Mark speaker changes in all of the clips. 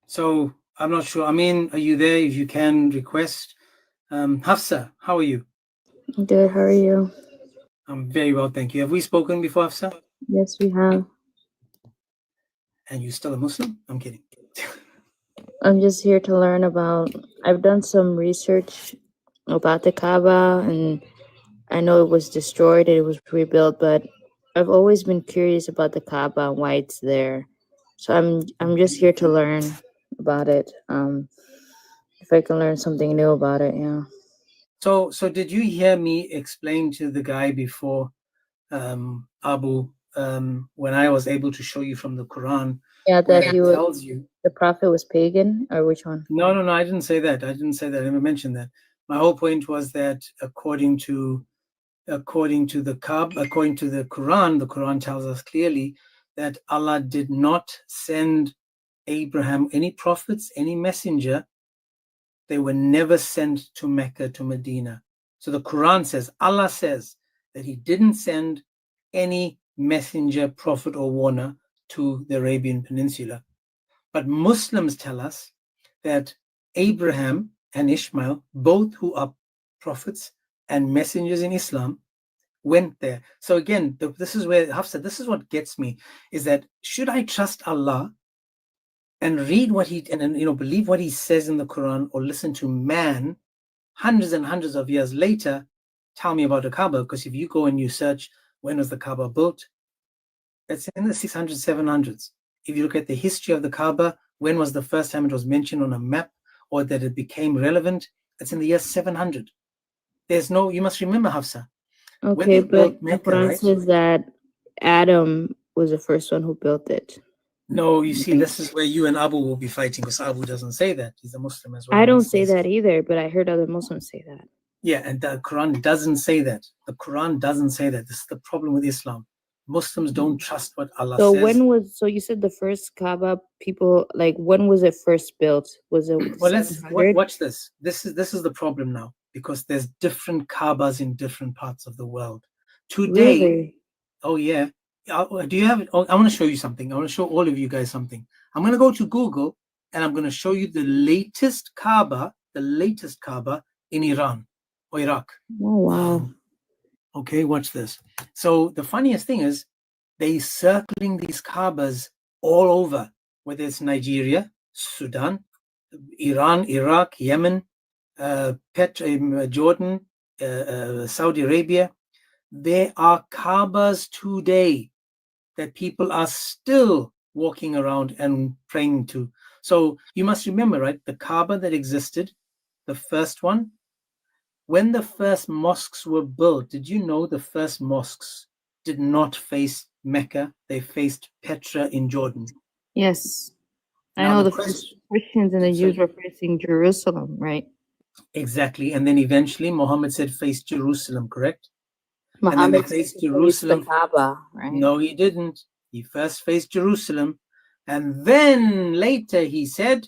Speaker 1: So I'm not sure. I mean, are you there? If you can request. Hafsah, how are you?
Speaker 2: Good, how are you?
Speaker 1: I'm very well, thank you. Have we spoken before, Hafsah?
Speaker 2: Yes, we have.
Speaker 1: And you still a Muslim? I'm kidding.
Speaker 2: I'm just here to learn about. I've done some research about the Kaaba, and I know it was destroyed, it was rebuilt, but I've always been curious about the Kaaba and why it's there. So I'm just here to learn about it. If I can learn something new about it, yeah.
Speaker 1: So did you hear me explain to the guy before, Abu, when I was able to show you from the Quran,
Speaker 2: Yeah,
Speaker 1: where
Speaker 2: that
Speaker 1: it
Speaker 2: he was
Speaker 1: tells you?
Speaker 2: the prophet was pagan, or which one?
Speaker 1: No, I didn't say that. I never mentioned that. My whole point was that according to the Kaaba, according to the Quran tells us clearly that Allah did not send Abraham any prophets, any messenger. They were never sent to Mecca, to Medina. So the Quran says, Allah says that he didn't send any messenger, prophet, or warner to the Arabian Peninsula. But Muslims tell us that Abraham and Ishmael, both who are prophets and messengers in Islam, went there. So again, this is where Hafsah, this is what gets me, is that should I trust Allah and read what he and believe what he says in the Quran, or listen to man hundreds and hundreds of years later tell me about the Kaaba? Because if you go and you search when was the Kaaba built, it's in the 600s, 700s. If you look at the history of the Kaaba, when was the first time it was mentioned on a map or that it became relevant? It's in the year 700. There's no, you must remember, Hafsah, when
Speaker 2: Okay,
Speaker 1: they built
Speaker 2: but the
Speaker 1: Mecca,
Speaker 2: Quran
Speaker 1: right?
Speaker 2: says that Adam was the first one who built it.
Speaker 1: No, you see, this is where you and Abu will be fighting, because Abu doesn't say that. He's a Muslim as well.
Speaker 2: I don't say that either, but I heard other Muslims say that.
Speaker 1: Yeah, and the Quran doesn't say that. The Quran doesn't say that. This is the problem with Islam. Muslims don't trust what Allah
Speaker 2: So
Speaker 1: says.
Speaker 2: so you said the first Kaaba people, like, when was it first built? Was it
Speaker 1: Well, let's
Speaker 2: 700?
Speaker 1: watch this. This is the problem now, because there's different Kaabas in different parts of the world. Today,
Speaker 2: Really?
Speaker 1: oh yeah. Do you have it? Oh, I want to show you something. I want to show all of you guys something. I'm going to go to Google and I'm going to show you the latest Kaaba in Iran or Iraq.
Speaker 2: Oh, wow.
Speaker 1: Okay, watch this. So the funniest thing is they circling these Kaabas all over, whether it's Nigeria, Sudan, Iran, Iraq, Yemen, Jordan, Saudi Arabia. There are Kaabas today that people are still walking around and praying to. So you must remember, right, the Kaaba that existed, the first one, when the first mosques were built, did you know the first mosques did not face Mecca? They faced Petra in Jordan.
Speaker 2: Yes. I
Speaker 1: Now
Speaker 2: know
Speaker 1: the
Speaker 2: the first Christians and the Jews were facing Jerusalem, right?
Speaker 1: Exactly. And then eventually Muhammad said face Jerusalem, correct?
Speaker 2: Muhammad
Speaker 1: and then they faced Jerusalem.
Speaker 2: The Kaaba, right?
Speaker 1: No, he didn't. He first faced Jerusalem. And then later he said,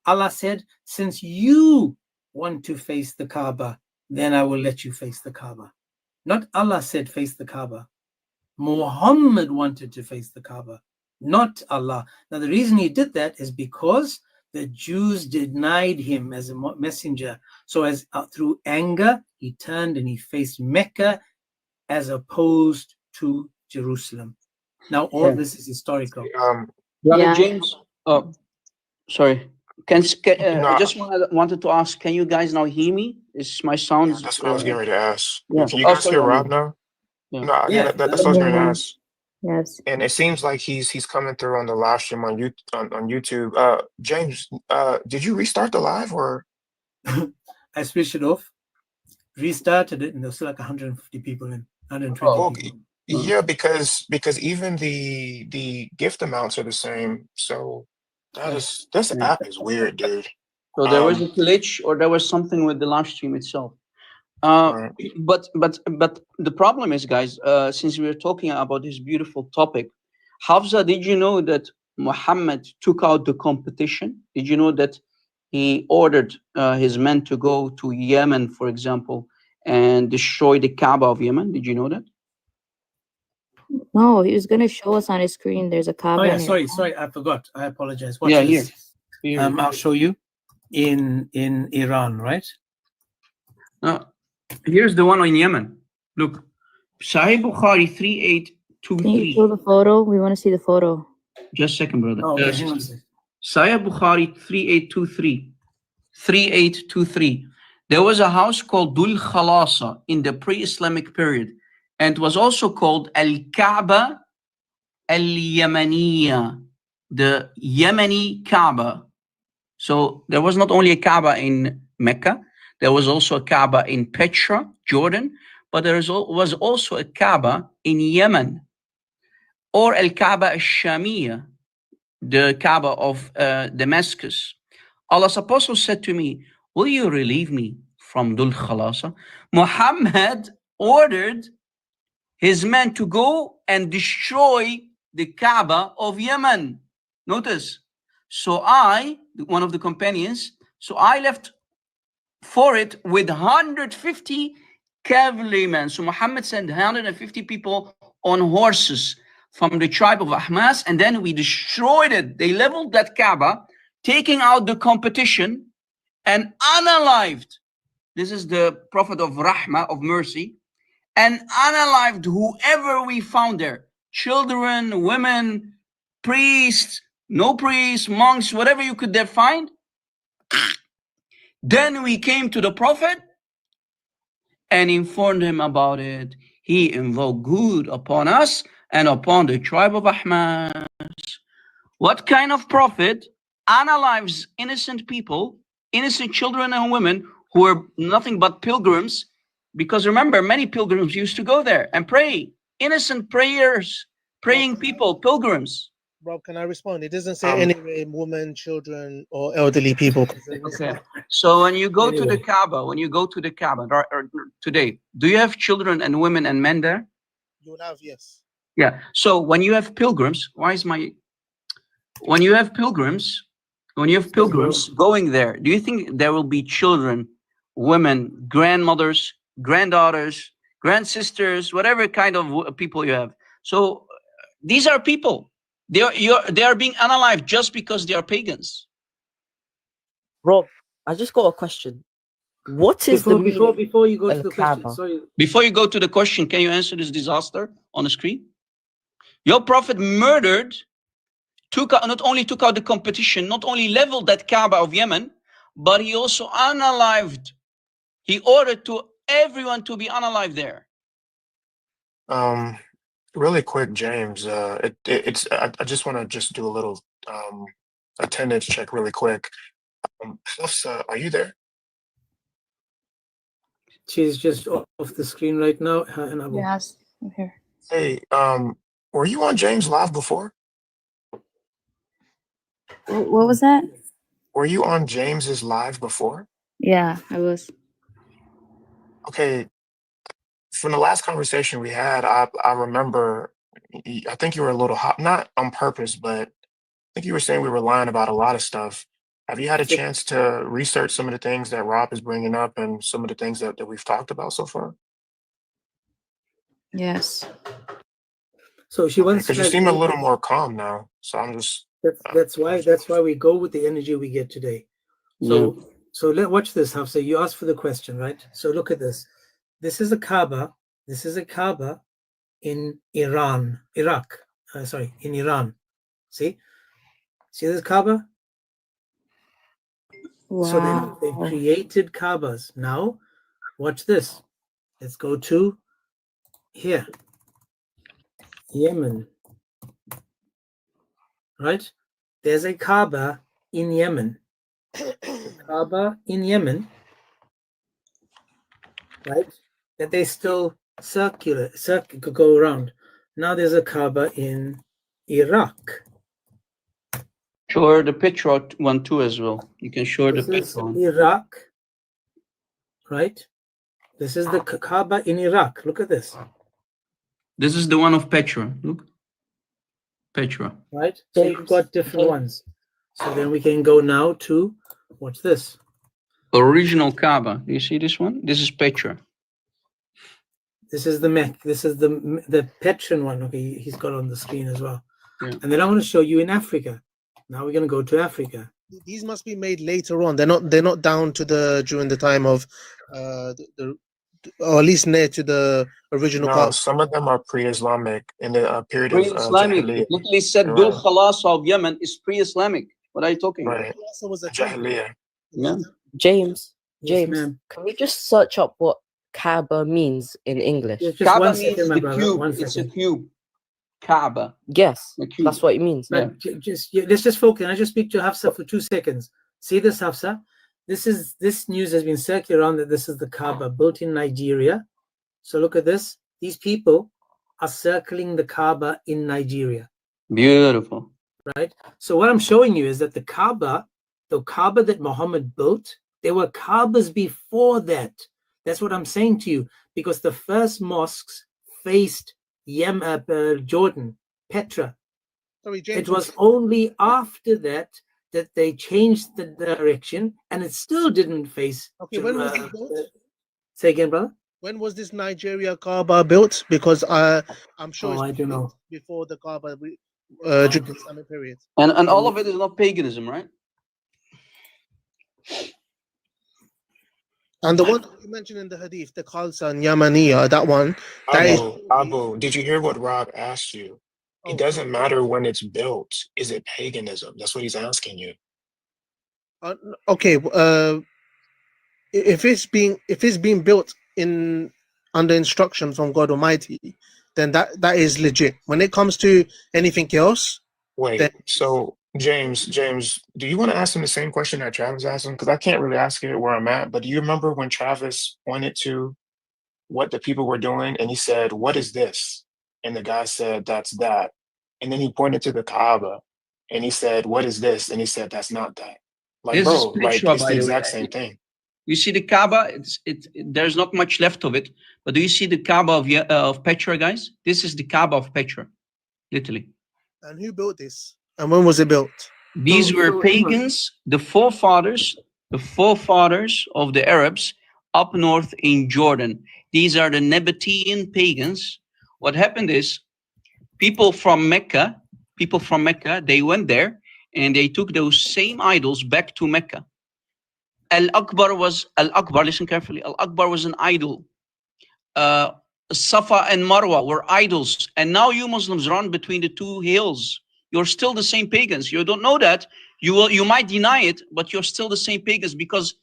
Speaker 1: Allah said, since you want to face the Kaaba, then I will let you face the Kaaba. Not Allah said face the Kaaba. Muhammad wanted to face the Kaaba, not Allah. Now the reason he did that is because the Jews denied him as a messenger. So as through anger, he turned and he faced Mecca as opposed to Jerusalem. Now all this is historical.
Speaker 3: Brother James, sorry. I just wanted to ask, can you guys now hear me? Is my sound?
Speaker 4: Yeah, that's what I was getting ready to ask.
Speaker 3: Yeah.
Speaker 4: Can you guys hear Rob now? No, that's what I was going to ask.
Speaker 2: Yes.
Speaker 4: And it seems like he's coming through on the live stream on YouTube. James, did you restart the live or?
Speaker 1: I switched it off, restarted it, and there's still like 150 people in, 120 people.
Speaker 4: Yeah, because even the gift amounts are the same. So this app is weird, dude.
Speaker 3: So there was a glitch, or there was something with the live stream itself. But the problem is, guys, since we were talking about this beautiful topic, Hafsah, did you know that Muhammad took out the competition? Did you know that he ordered his men to go to Yemen, for example, and destroy the Kaaba of Yemen? Did you know that?
Speaker 2: No, he was going to show us on his screen. There's a Kaaba.
Speaker 1: Oh yeah, sorry, I forgot. I apologize. Watch
Speaker 3: yeah,
Speaker 1: this.
Speaker 3: here.
Speaker 1: I'll show you in Iran, right?
Speaker 3: Here's the one in Yemen. Look, Sahih Bukhari
Speaker 2: Can you
Speaker 3: 3823.
Speaker 2: show the photo? We want to see the photo.
Speaker 3: Just a second, brother.
Speaker 1: Oh, okay, hang on a second.
Speaker 3: Sahih Bukhari 3823. 3823. There was a house called Dul Khalasa in the pre-Islamic period, and it was also called Al-Kaaba Al-Yamaniya, the Yemeni Kaaba. So there was not only a Kaaba in Mecca, there was also a Kaaba in Petra, Jordan, but there was also a Kaaba in Yemen, or Al-Kaaba Al-Shamiya, the Kaaba of Damascus. Allah's apostle said to me, will you relieve me from Dul Khalasa? Muhammad ordered his men to go and destroy the Kaaba of Yemen. Notice. So I, one of the companions, so I left for it with 150 cavalrymen. So Muhammad sent 150 people on horses from the tribe of Ahmas, and then we destroyed it. They leveled that Kaaba, taking out the competition and unalived. This is the Prophet of Rahmah, of mercy, and unalived whoever we found there. Children, women, priests, no priests, monks, whatever you could there find. Then we came to the Prophet and informed him about it. He invoked good upon us and upon the tribe of Ahmas. What kind of prophet unalives innocent people, innocent children and women who were nothing but pilgrims? Because remember, many pilgrims used to go there and pray. Innocent prayers, praying people, pilgrims.
Speaker 5: Rob, can I respond? It doesn't say anyway women, children, or elderly people.
Speaker 3: Okay. So when you go to the Kaaba, today, do you have children and women and men there?
Speaker 5: You will have, yes.
Speaker 3: Yeah. So when you have pilgrims, when you have pilgrims going there, do you think there will be children, women, grandmothers, granddaughters, grandsisters, whatever kind of people you have? So these are people. They are being unalived just because they are pagans.
Speaker 6: Rob, I just got a question. What is the meaning
Speaker 1: before you go to the
Speaker 6: Kaaba?
Speaker 1: question? Sorry.
Speaker 3: Before you go to the question, can you answer this disaster on the screen? Your prophet murdered, not only took out the competition, not only leveled that Kaaba of Yemen, but he also unalived. He ordered to everyone to be unalived there.
Speaker 4: Really quick, James. I just want to do a little attendance check really quick. Hafsah, are you there?
Speaker 1: She's just off the screen right now.
Speaker 2: Yes, I'm here.
Speaker 4: Hey, were you on James Live before?
Speaker 2: What was that?
Speaker 4: Were you on James's live before?
Speaker 2: Yeah, I was.
Speaker 4: Okay. From the last conversation we had, I remember, I think you were a little hot, not on purpose, but I think you were saying we were lying about a lot of stuff. Have you had a chance to research some of the things that Rob is bringing up and some of the things that we've talked about so far?
Speaker 2: Yes.
Speaker 1: So she wants.
Speaker 4: Because you seem a little more calm now. So I'm just.
Speaker 1: That's why we go with the energy we get today. So watch this, Hafsah. You asked for the question, right? So look at this. This is a Kaaba. This is a Kaaba in Iran, Iraq. In Iran. See this Kaaba?
Speaker 2: Wow.
Speaker 1: So they created Kaabas. Now, watch this. Let's go to here, Yemen. Right? There's a Kaaba in Yemen. Kaaba in Yemen, right? That they still go around. Now there's a Kaaba in Iraq.
Speaker 3: Show the picture one too as well. You can show the picture one.
Speaker 1: Iraq, right? This is the Kaaba in Iraq. Look at this.
Speaker 3: This is the one of Petra. Look. Petra.
Speaker 1: Right? So you've got different ones. So then we can go now to, what's this?
Speaker 3: Original Kaaba. Do you see this one? This is Petra.
Speaker 1: This is the Mecca. This is the Petran one. Okay, he's got on the screen as well.
Speaker 3: Yeah.
Speaker 1: And then I want to show you in Africa. Now we're going to go to Africa.
Speaker 5: These must be made later on. They're not down to during the time of or at least near to the original
Speaker 4: No,
Speaker 5: Kaaba.
Speaker 4: some of them are pre-Islamic in the period of
Speaker 3: Pre-Islamic.
Speaker 4: Jahiliyyah.
Speaker 3: It literally said
Speaker 4: Right.
Speaker 3: Dul Khalas of Yemen is pre-Islamic. What are you talking about?
Speaker 4: Right.
Speaker 5: Also was a temple.
Speaker 4: Jahiliyyah.
Speaker 3: Yeah.
Speaker 6: James,
Speaker 1: Yes, ma'am.
Speaker 6: can we just search up what Kaaba means in English?
Speaker 1: Just
Speaker 3: Kaaba
Speaker 1: one
Speaker 3: means
Speaker 1: second, my
Speaker 3: the
Speaker 1: brother.
Speaker 3: cube.
Speaker 1: 1
Speaker 3: It's a
Speaker 1: second.
Speaker 3: cube. Kaaba.
Speaker 6: Yes,
Speaker 3: The cube.
Speaker 6: that's what it means.
Speaker 3: Yeah.
Speaker 1: But let's just focus. I just speak to Hafsah for 2 seconds. See this, Hafsah? This news has been circulating around that this is the Kaaba built in Nigeria. So look at this. These people are circling the Kaaba in Nigeria.
Speaker 3: Beautiful.
Speaker 1: Right? So what I'm showing you is that the Kaaba that Muhammad built, there were Kaabas before that. That's what I'm saying to you, because the first mosques faced Jordan, Petra.
Speaker 5: Sorry, James.
Speaker 1: It was only after that they changed the direction, and it still didn't face.
Speaker 5: Okay, when was it built?
Speaker 1: Say again, brother.
Speaker 5: When was this Nigeria Kaaba built? Because I'm sure
Speaker 1: I don't know.
Speaker 5: before the Kaaba during the Islamic period.
Speaker 3: And all of it is not paganism, right?
Speaker 5: And the one that you mentioned in the Hadith, the Khalsa and Yamaniya, that one.
Speaker 4: Abu, did you hear what Rob asked you? It doesn't matter when it's built. Is it paganism? That's what he's asking you.
Speaker 5: Okay. If it's being built under instruction from God Almighty, then that is legit. When it comes to anything else,
Speaker 4: wait. So James, do you want to ask him the same question that Travis asked him? Because I can't really ask it where I'm at. But do you remember when Travis pointed to what the people were doing, and he said, "What is this?" And the guy said, "That's that." And then he pointed to the Kaaba, and he said, "What is this?" And he said, "That's not that." Like,
Speaker 3: This is
Speaker 4: bro, like
Speaker 3: Petra,
Speaker 4: it's
Speaker 3: by
Speaker 4: the
Speaker 3: the way.
Speaker 4: exact same thing.
Speaker 3: You see the Kaaba, there's not much left of it. But do you see the Kaaba of Petra, guys? This is the Kaaba of Petra, literally.
Speaker 5: And who built this? And when was it built?
Speaker 3: These were pagans, the forefathers of the Arabs up north in Jordan. These are the Nabatean pagans. What happened is people from Mecca, they went there and they took those same idols back to Mecca. Al-Akbar, listen carefully, Al-Akbar was an idol. Safa and Marwa were idols. And now you Muslims run between the two hills. You're still the same pagans. You don't know that. You might deny it, but you're still the same pagans, because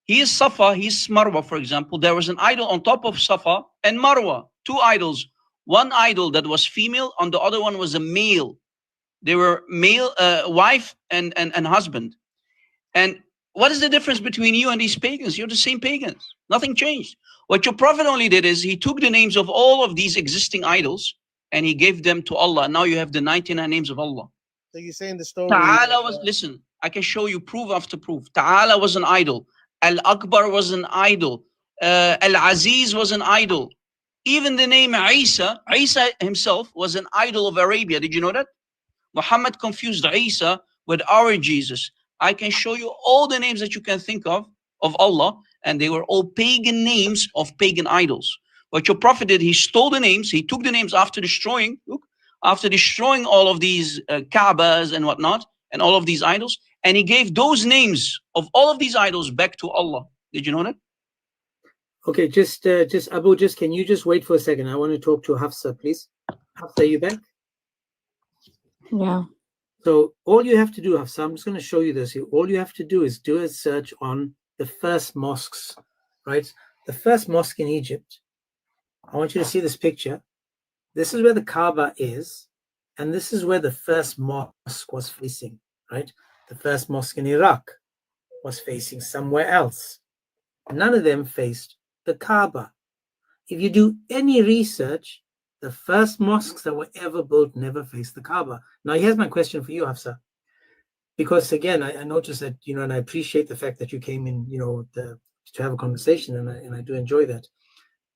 Speaker 3: he is Safa, he's Marwa, for example. There was an idol on top of Safa and Marwa, two idols. One idol that was female, and the other one was a male. They were male, wife and husband. And what is the difference between you and these pagans? You're the same pagans. Nothing changed. What your prophet only did is he took the names of all of these existing idols and he gave them to Allah. Now you have the 99 names of Allah.
Speaker 5: So you're saying the story.
Speaker 3: Ta'ala was, listen, I can show you proof after proof. Ta'ala was an idol. Al-Akbar was an idol. Al-Aziz was an idol. Even the name Isa himself was an idol of Arabia. Did you know that? Muhammad confused Isa with our Jesus. I can show you all the names that you can think of Allah, and they were all pagan names of pagan idols. What your prophet did, he stole the names, he took the names after destroying all of these Kaabas and whatnot, and all of these idols, and he gave those names of all of these idols back to Allah. Did you know that?
Speaker 1: Okay, just Abu, can you just wait for a second? I want to talk to Hafsah, please. Hafsah, are you back?
Speaker 2: Yeah.
Speaker 1: So all you have to do, Hafsah, I'm just going to show you this here. All you have to do is do a search on the first mosques, right? The first mosque in Egypt. I want you to see this picture. This is where the Kaaba is, and this is where the first mosque was facing, right? The first mosque in Iraq was facing somewhere else. None of them faced the Kaaba. If you do any research, the first mosques that were ever built never faced the Kaaba. Now, here's my question for you, Hafsah. Because again, I noticed that, and I appreciate the fact that you came in, to have a conversation, and I do enjoy that.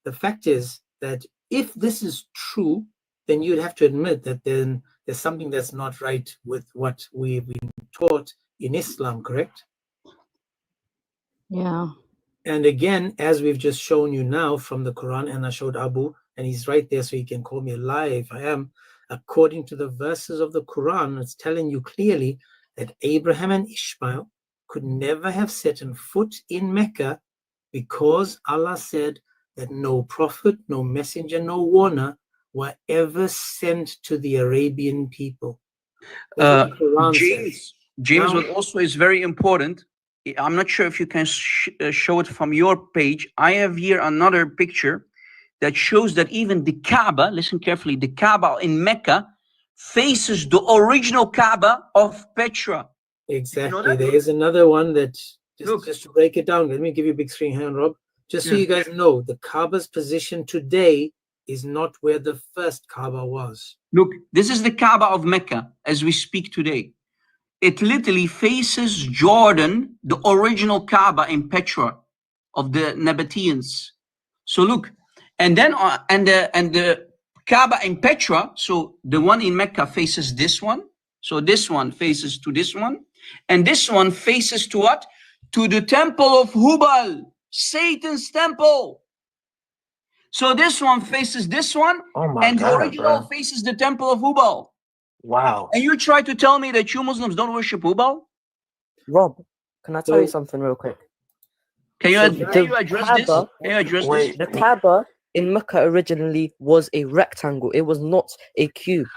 Speaker 1: The fact is that if this is true, then you'd have to admit that then there's something that's not right with what we've been taught in Islam, correct?
Speaker 2: Yeah.
Speaker 1: And again, as we've just shown you now from the Quran, and I showed Abu, and he's right there, so he can call me a liar if I am. According to the verses of the Quran, it's telling you clearly that Abraham and Ishmael could never have set foot in Mecca because Allah said that no prophet, no messenger, no warner were ever sent to the Arabian people. That's what the Quran says.
Speaker 3: James,
Speaker 1: Now-
Speaker 3: what also is very important, I'm not sure if you can show it from your page. I have here another picture that shows that even the Kaaba, listen carefully, the Kaaba in Mecca faces the original Kaaba of Petra.
Speaker 1: Exactly.
Speaker 3: You know that?
Speaker 1: There is another one that,
Speaker 3: Look.
Speaker 1: just to break it down, let me give you a big screen hand, Rob. Just so
Speaker 3: Yeah.
Speaker 1: you guys know, the Kaaba's position today is not where the first Kaaba was.
Speaker 3: Look, this is the Kaaba of Mecca as we speak today. It literally faces Jordan, the original Kaaba in Petra of the Nabateans. So look, and then and the Kaaba in Petra, so the one in Mecca faces this one. So this one faces to this one, and this one faces to what? To the temple of Hubal, Satan's temple. So this one faces this one,
Speaker 4: Oh my
Speaker 3: and the
Speaker 4: God,
Speaker 3: original
Speaker 4: bro.
Speaker 3: faces the temple of Hubal.
Speaker 4: Wow.
Speaker 3: And you try to tell me that you Muslims don't worship Hubal?
Speaker 6: Rob, can I tell
Speaker 1: So-
Speaker 6: you something real quick?
Speaker 3: Can you,
Speaker 6: So
Speaker 3: can you address this?
Speaker 6: Kaaba-
Speaker 3: Can you address
Speaker 4: Wait.
Speaker 6: The Kaaba in Mecca originally was a rectangle. It was not a cube.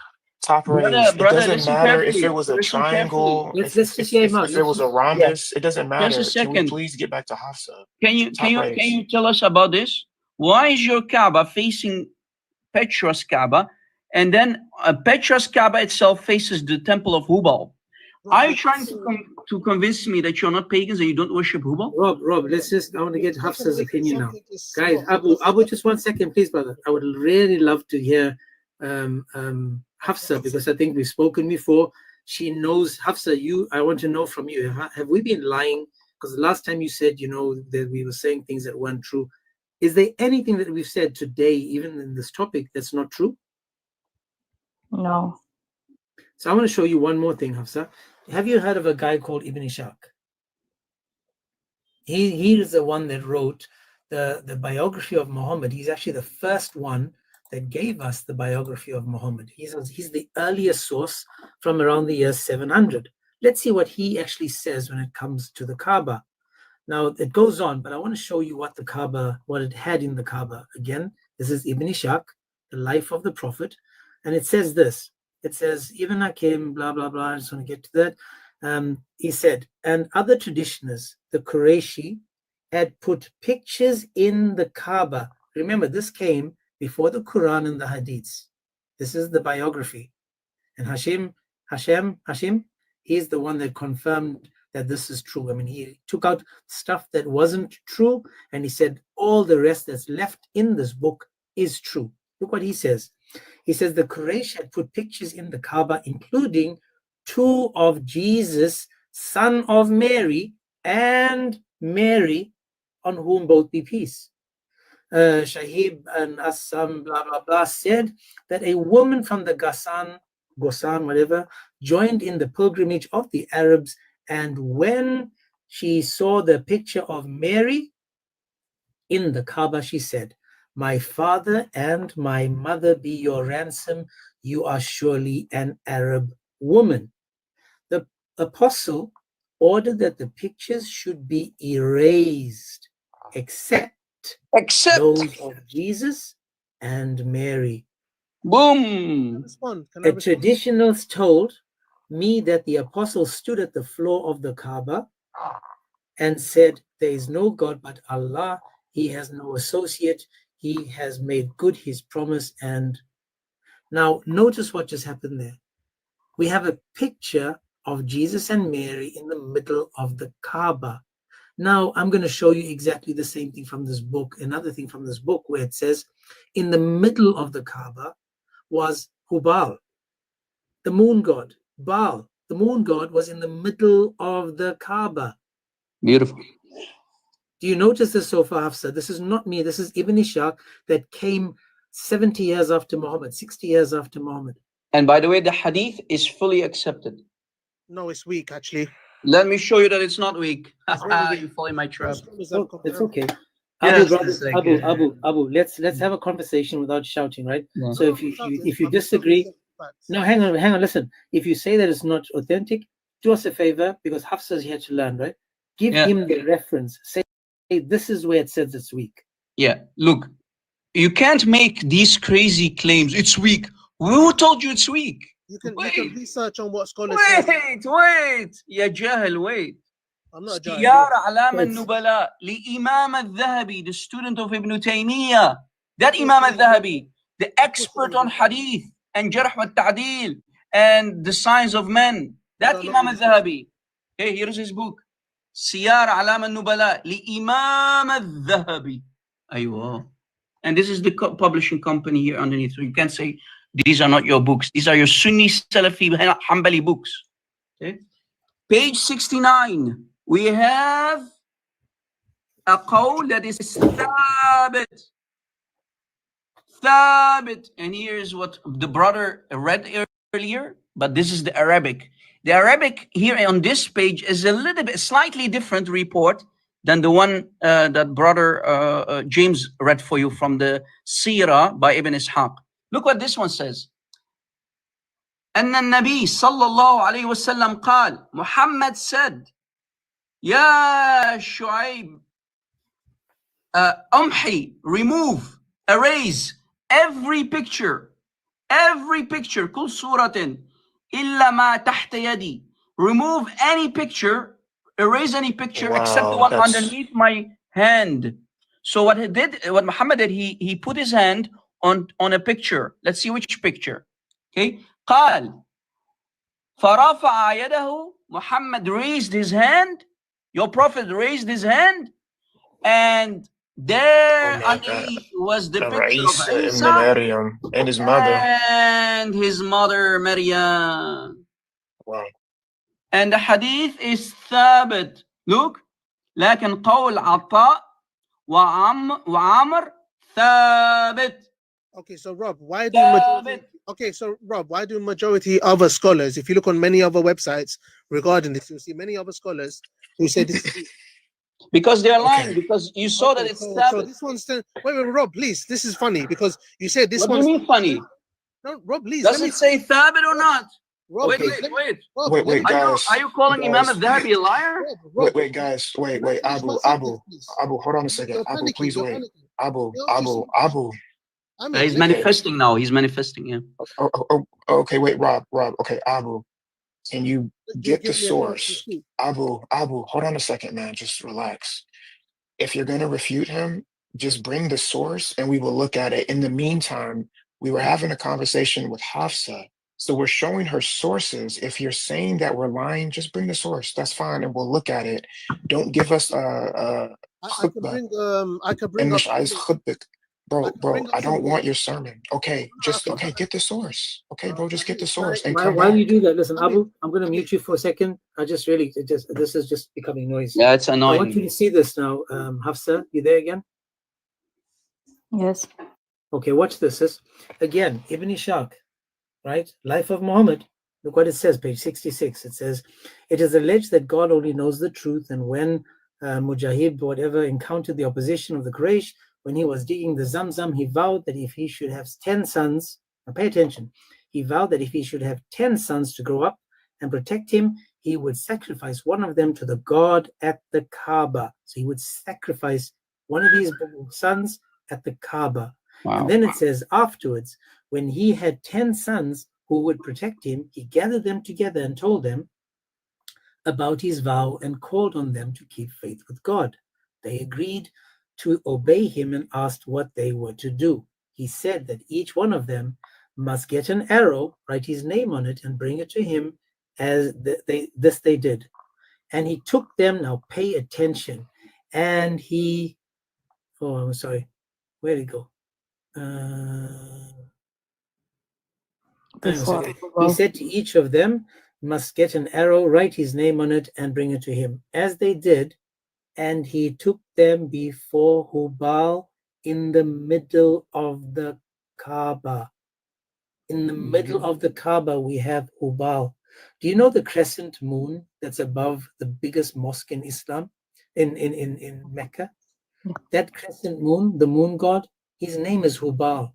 Speaker 4: Top
Speaker 3: Brother,
Speaker 4: raise. It
Speaker 3: brother,
Speaker 4: doesn't
Speaker 3: listen
Speaker 4: matter if
Speaker 3: carefully.
Speaker 4: it was a
Speaker 3: Listen
Speaker 4: triangle,
Speaker 1: Let's just hear him out.
Speaker 4: if it was a rhombus. It doesn't matter.
Speaker 3: Just a
Speaker 4: Can we
Speaker 3: second.
Speaker 4: please get back to Hafsah?
Speaker 3: Can you tell us about this? Why is your Kaaba facing Petra's Kaaba, and then Petra's Kaaba itself faces the temple of Hubal? Are you trying to convince me that you're not pagans and you don't worship Hubal?
Speaker 1: Rob, let's just, I want to get Hafsah's opinion now. Guys, Abu, just 1 second, please, brother. I would really love to hear Hafsah, because I think we've spoken before. She knows. Hafsah, I want to know from you, have we been lying? Because the last time you said, that we were saying things that weren't true. Is there anything that we've said today, even in this topic, that's not true?
Speaker 2: No.
Speaker 1: So I want to show you one more thing, Hafsah. Have you heard of a guy called Ibn Ishaq? He is the one that wrote the biography of Muhammad. He's actually the first one that gave us the biography of Muhammad. He's the earliest source from around the year 700. Let's see what he actually says when it comes to the Kaaba. Now it goes on, but I want to show you what it had in the Kaaba. Again, this is Ibn Ishaq, the life of the Prophet, and it says this. It says, Ibn Hakim, blah, blah, blah. I just want to get to that. He said, and other traditioners, the Qurayshi, had put pictures in the Kaaba. Remember, this came before the Quran and the Hadiths. This is the biography. And Hashim, he's the one that confirmed that this is true. I mean, he took out stuff that wasn't true, and he said all the rest that's left in this book is true. Look what he says. He says the Quraysh had put pictures in the Kaaba, including two of Jesus, son of Mary, and Mary, on whom both be peace. Shahib and Assam, blah, blah, blah, said that a woman from the Ghassan, whatever, joined in the pilgrimage of the Arabs, and when she saw the picture of Mary in the Kaaba, she said, my father and my mother be your ransom. You are surely an Arab woman. The apostle ordered that the pictures should be erased, except those of Jesus and Mary.
Speaker 3: Boom.
Speaker 1: A traditionalist told me that the apostle stood at the floor of the Kaaba and said, there is no God but Allah. He has no associate. He has made good his promise. And now notice what just happened there. We have a picture of Jesus and Mary in the middle of the Kaaba. Now I'm going to show you exactly the same thing from this book, another thing from this book, where it says in the middle of the Kaaba was Hubal, the moon god. Baal, the moon god, was in the middle of the Kaaba.
Speaker 3: Beautiful.
Speaker 1: Do you notice this so far, Hafsah? This is not me. This is Ibn Ishaq that came 70 years after Muhammad, 60 years after Muhammad.
Speaker 3: And by the way, the hadith is fully accepted.
Speaker 5: No, it's weak actually.
Speaker 3: Let me show you that it's not weak.
Speaker 5: very weak.
Speaker 3: You fall in my trap.
Speaker 1: Oh, it's okay.
Speaker 3: Yes,
Speaker 1: Abu, let's have a conversation without shouting, right?
Speaker 3: Yeah.
Speaker 1: So if you disagree, no, hang on, listen. If you say that it's not authentic, do us a favor, because Hafsah is here to learn, right? Give
Speaker 3: Yeah.
Speaker 1: him the reference. Say, hey, this is where it says it's weak.
Speaker 3: Yeah, look, you can't make these crazy claims. It's weak. Who told you it's weak?
Speaker 5: You can
Speaker 3: Wait.
Speaker 5: research on what scholars say.
Speaker 3: Wait. يا جاهل, wait.
Speaker 5: I'm not a jahil.
Speaker 3: سيار أعلام
Speaker 1: Wait.
Speaker 3: النبلاء لإمام الذهبي, the student of Ibn Taymiyyah. That Imam al-Dhahabi, the expert on hadith and jarh wa ta'dil and the signs of men. That Imam al-Dhahabi. Okay, here's his book. سيار أعلام النبلاء لإمام الذهبي. أيوة. And this is the publishing company here underneath. So you can't say these are not your books. These are your Sunni Salafi Hanbali books. Okay. Page 69. We have a qawl that is thabit. And here's what the brother read earlier, but this is the Arabic. The Arabic here on this page is a little bit slightly different report than the one that brother James read for you from the Sirah by Ibn Ishaq. Look what this one says. أن النبي صلى الله عليه وسلم قال, Muhammad said, يا شعيب, أمحي, remove, erase every picture, كل صورة إلا ما تحت يدي, remove any picture, erase any picture except the one underneath my hand. So what Muhammad did, he put his hand on a picture. Let's see which picture. Okay. قال فرفع يده, Muhammad raised his hand, your prophet raised his hand, and there underneath was the picture of Isa
Speaker 4: and his mother.
Speaker 3: And his mother Maryam.
Speaker 4: Wow.
Speaker 3: And the hadith is ثابت. Look, لكن قول عطاء وعمر ثابت.
Speaker 5: Okay, so Rob, why do majority other scholars, if you look on many other websites regarding this, you'll see many other scholars who say this is
Speaker 3: because they are lying, because you saw that it's
Speaker 5: so
Speaker 3: ثابت.
Speaker 5: this one's wait, Rob, please, this is funny because you said this
Speaker 3: What
Speaker 5: one's
Speaker 3: do you mean funny?
Speaker 5: No, Rob, please.
Speaker 3: Does it say ثابت or not?
Speaker 5: Rob,
Speaker 3: Wait.
Speaker 4: Wait, guys.
Speaker 3: Are you calling Imam al-Dhahabi a liar?
Speaker 4: Wait, guys. Wait. Abu, hold on a second. Abu, please wait. Abu.
Speaker 3: He's manifesting now. He's manifesting, yeah.
Speaker 4: Okay, wait, Rob. Okay, Abu, can you get the source? Abu, hold on a second, man. Just relax. If you're going to refute him, just bring the source and we will look at it. In the meantime, we were having a conversation with Hafsah. So we're showing her sources. If you're saying that we're lying, just bring the source. That's fine, and we'll look at it. Don't give us
Speaker 5: I could bring up.
Speaker 4: Bro, I don't want your sermon. Okay, get the source. Okay, bro, just get the source and come
Speaker 1: While
Speaker 4: back.
Speaker 1: you do that, listen, Abu, I'm going to mute you for a second. This is just becoming noisy.
Speaker 3: Yeah, it's annoying.
Speaker 1: I want you to see this now. Hafsah, you there again?
Speaker 2: Yes.
Speaker 1: Okay, watch this. Again, Ibn Ishaq, right? Life of Muhammad. Look what it says, page 66. It says, it is alleged that God only knows the truth, and when Mujahid, whatever, encountered the opposition of the Quraysh, when he was digging the Zamzam, he vowed that if he should have 10 sons, now pay attention, he vowed that if he should have 10 sons to grow up and protect him, he would sacrifice one of them to the God at the Kaaba. So he would sacrifice one of these sons at the Kaaba.
Speaker 3: Wow.
Speaker 1: And then it says afterwards, when he had 10 sons who would protect him, he gathered them together and told them about his vow and called on them to keep faith with God. They agreed to obey him and asked what they were to do. He said that each one of them must get an arrow, write his name on it, and bring it to him, as they did. And he took them, now pay attention, and he, I'm sorry, where'd it go? He said to each of them, must get an arrow, write his name on it, and bring it to him, as they did. And he took them before Hubal in the middle of the Kaaba. In the middle of the Kaaba, we have Hubal. Do you know the crescent moon that's above the biggest mosque in Islam, in Mecca? That crescent moon, the moon god, his name is Hubal.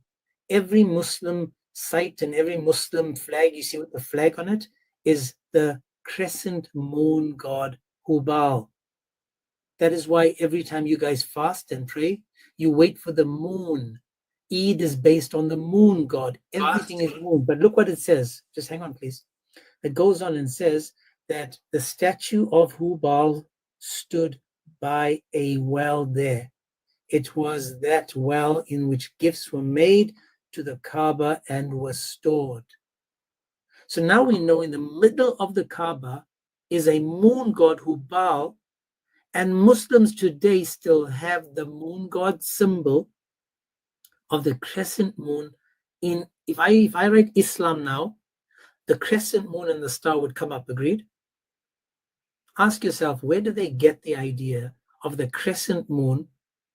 Speaker 1: Every Muslim site and every Muslim flag you see with the flag on it is the crescent moon god Hubal. That is why every time you guys fast and pray, you wait for the moon. Eid is based on the moon god. Everything is moon. But look what it says. Just hang on, please. It goes on and says that the statue of Hubal stood by a well there. It was that well in which gifts were made to the Kaaba and were stored. So now we know in the middle of the Kaaba is a moon god Hubal, and Muslims today still have the moon god symbol of the crescent moon. If I write Islam now, the crescent moon and the star would come up, agreed? Ask yourself, where do they get the idea of the crescent moon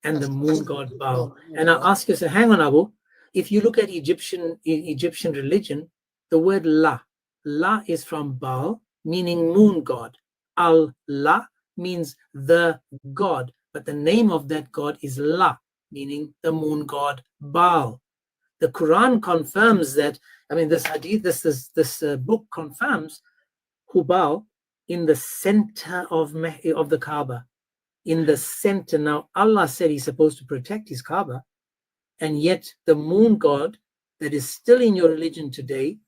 Speaker 1: and the moon god Baal? And I'll ask yourself, hang on, Abu, if you look at Egyptian religion, the word La is from Baal, meaning moon god. Allah means the god, but the name of that god is La, meaning the moon god Baal. The Quran confirms that. I mean, this hadith, this book confirms Hubal in the center of the Kaaba, in the center. Now, Allah said He's supposed to protect His Kaaba, and yet the moon god that is still in your religion today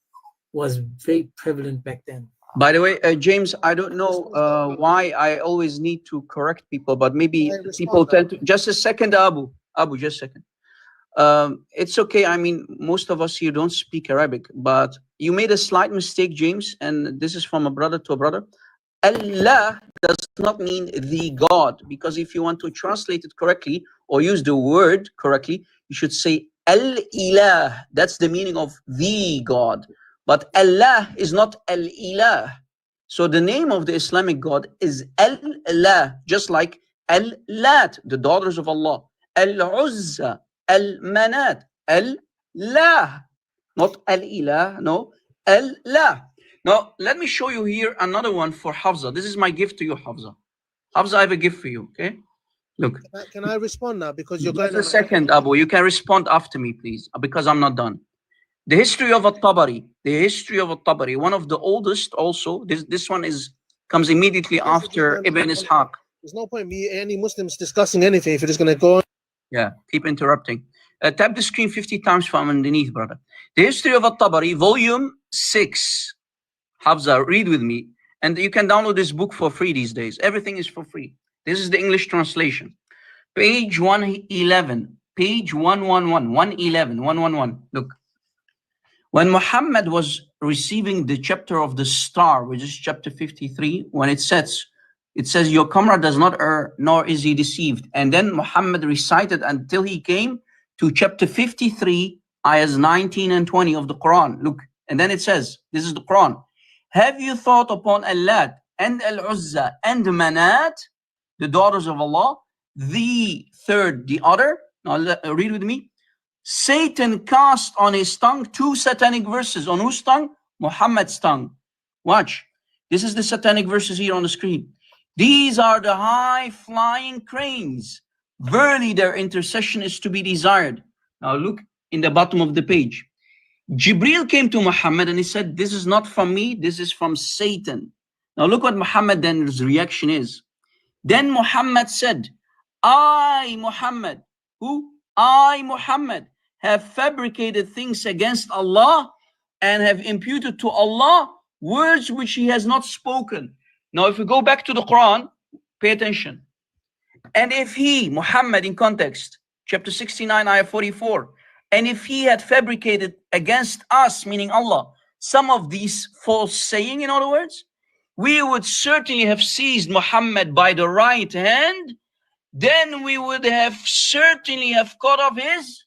Speaker 1: was very prevalent back then.
Speaker 3: By the way, James, I don't know why I always need to correct people, but maybe people tend to. Just a second, Abu, just a second. It's okay. I mean, most of us here don't speak Arabic, but you made a slight mistake, James, and this is from a brother to a brother. Allah does not mean the God, because if you want to translate it correctly or use the word correctly, you should say Al-Ilah. That's the meaning of the God. But Allah is not Al-Ilah. So the name of the Islamic God is Al-Allah, just like Al-Lat, the daughters of Allah, Al-Uzza, Al-Manat, Al-La, not Al-Ilah, no, Al-La. Now, let me show you here another one for Hafsah. This is my gift to you, Hafsah. Hafsah, I have a gift for you, okay? Look.
Speaker 5: Can I respond now? Because you're
Speaker 3: Just
Speaker 5: going
Speaker 3: a second, Abu. You can respond after me, please, because I'm not done. The history of At-Tabari, one of the oldest also. This one comes immediately after Ibn Ishaq.
Speaker 5: There's no point me any Muslims discussing anything if it is going to go on.
Speaker 3: Yeah, keep interrupting. Tap the screen 50 times from underneath, brother. The history of At-Tabari, volume 6. Hafsah, read with me. And you can download this book for free these days. Everything is for free. This is the English translation. Page 111. Page 111. 111. Look. When Muhammad was receiving the chapter of the star, which is chapter 53, when it says, your comrade does not err, nor is he deceived. And then Muhammad recited until he came to chapter 53, ayahs 19 and 20 of the Quran. Look, and then it says, this is the Quran. Have you thought upon Al-Lat and Al-Uzza and Manat, the daughters of Allah, the third, the other? Now read with me. Satan cast on his tongue 2 satanic verses. On whose tongue? Muhammad's tongue. Watch. This is the satanic verses here on the screen. These are the high flying cranes. Verily their intercession is to be desired. Now look in the bottom of the page. Jibril came to Muhammad and he said, this is not from me, this is from Satan. Now look what Muhammad then's reaction is. Then Muhammad said, I, Muhammad, who? I, Muhammad, have fabricated things against Allah and have imputed to Allah words which He has not spoken. Now, if we go back to the Quran, pay attention. And if he, Muhammad in context, chapter 69, ayah 44, and if he had fabricated against us, meaning Allah, some of these false saying, in other words, we would certainly have seized Muhammad by the right hand, then we would have certainly have cut off his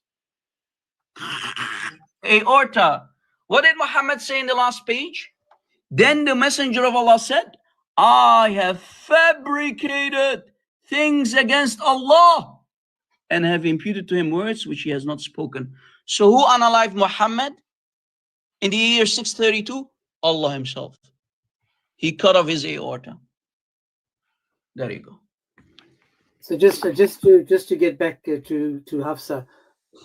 Speaker 3: aorta. What did Muhammad say in the last page? Then the messenger of Allah said, I have fabricated things against Allah and have imputed to him words which he has not spoken. So who unalived Muhammad in the year 632? Allah himself. He cut off his aorta. There you go.
Speaker 1: So just to get back to Hafsah.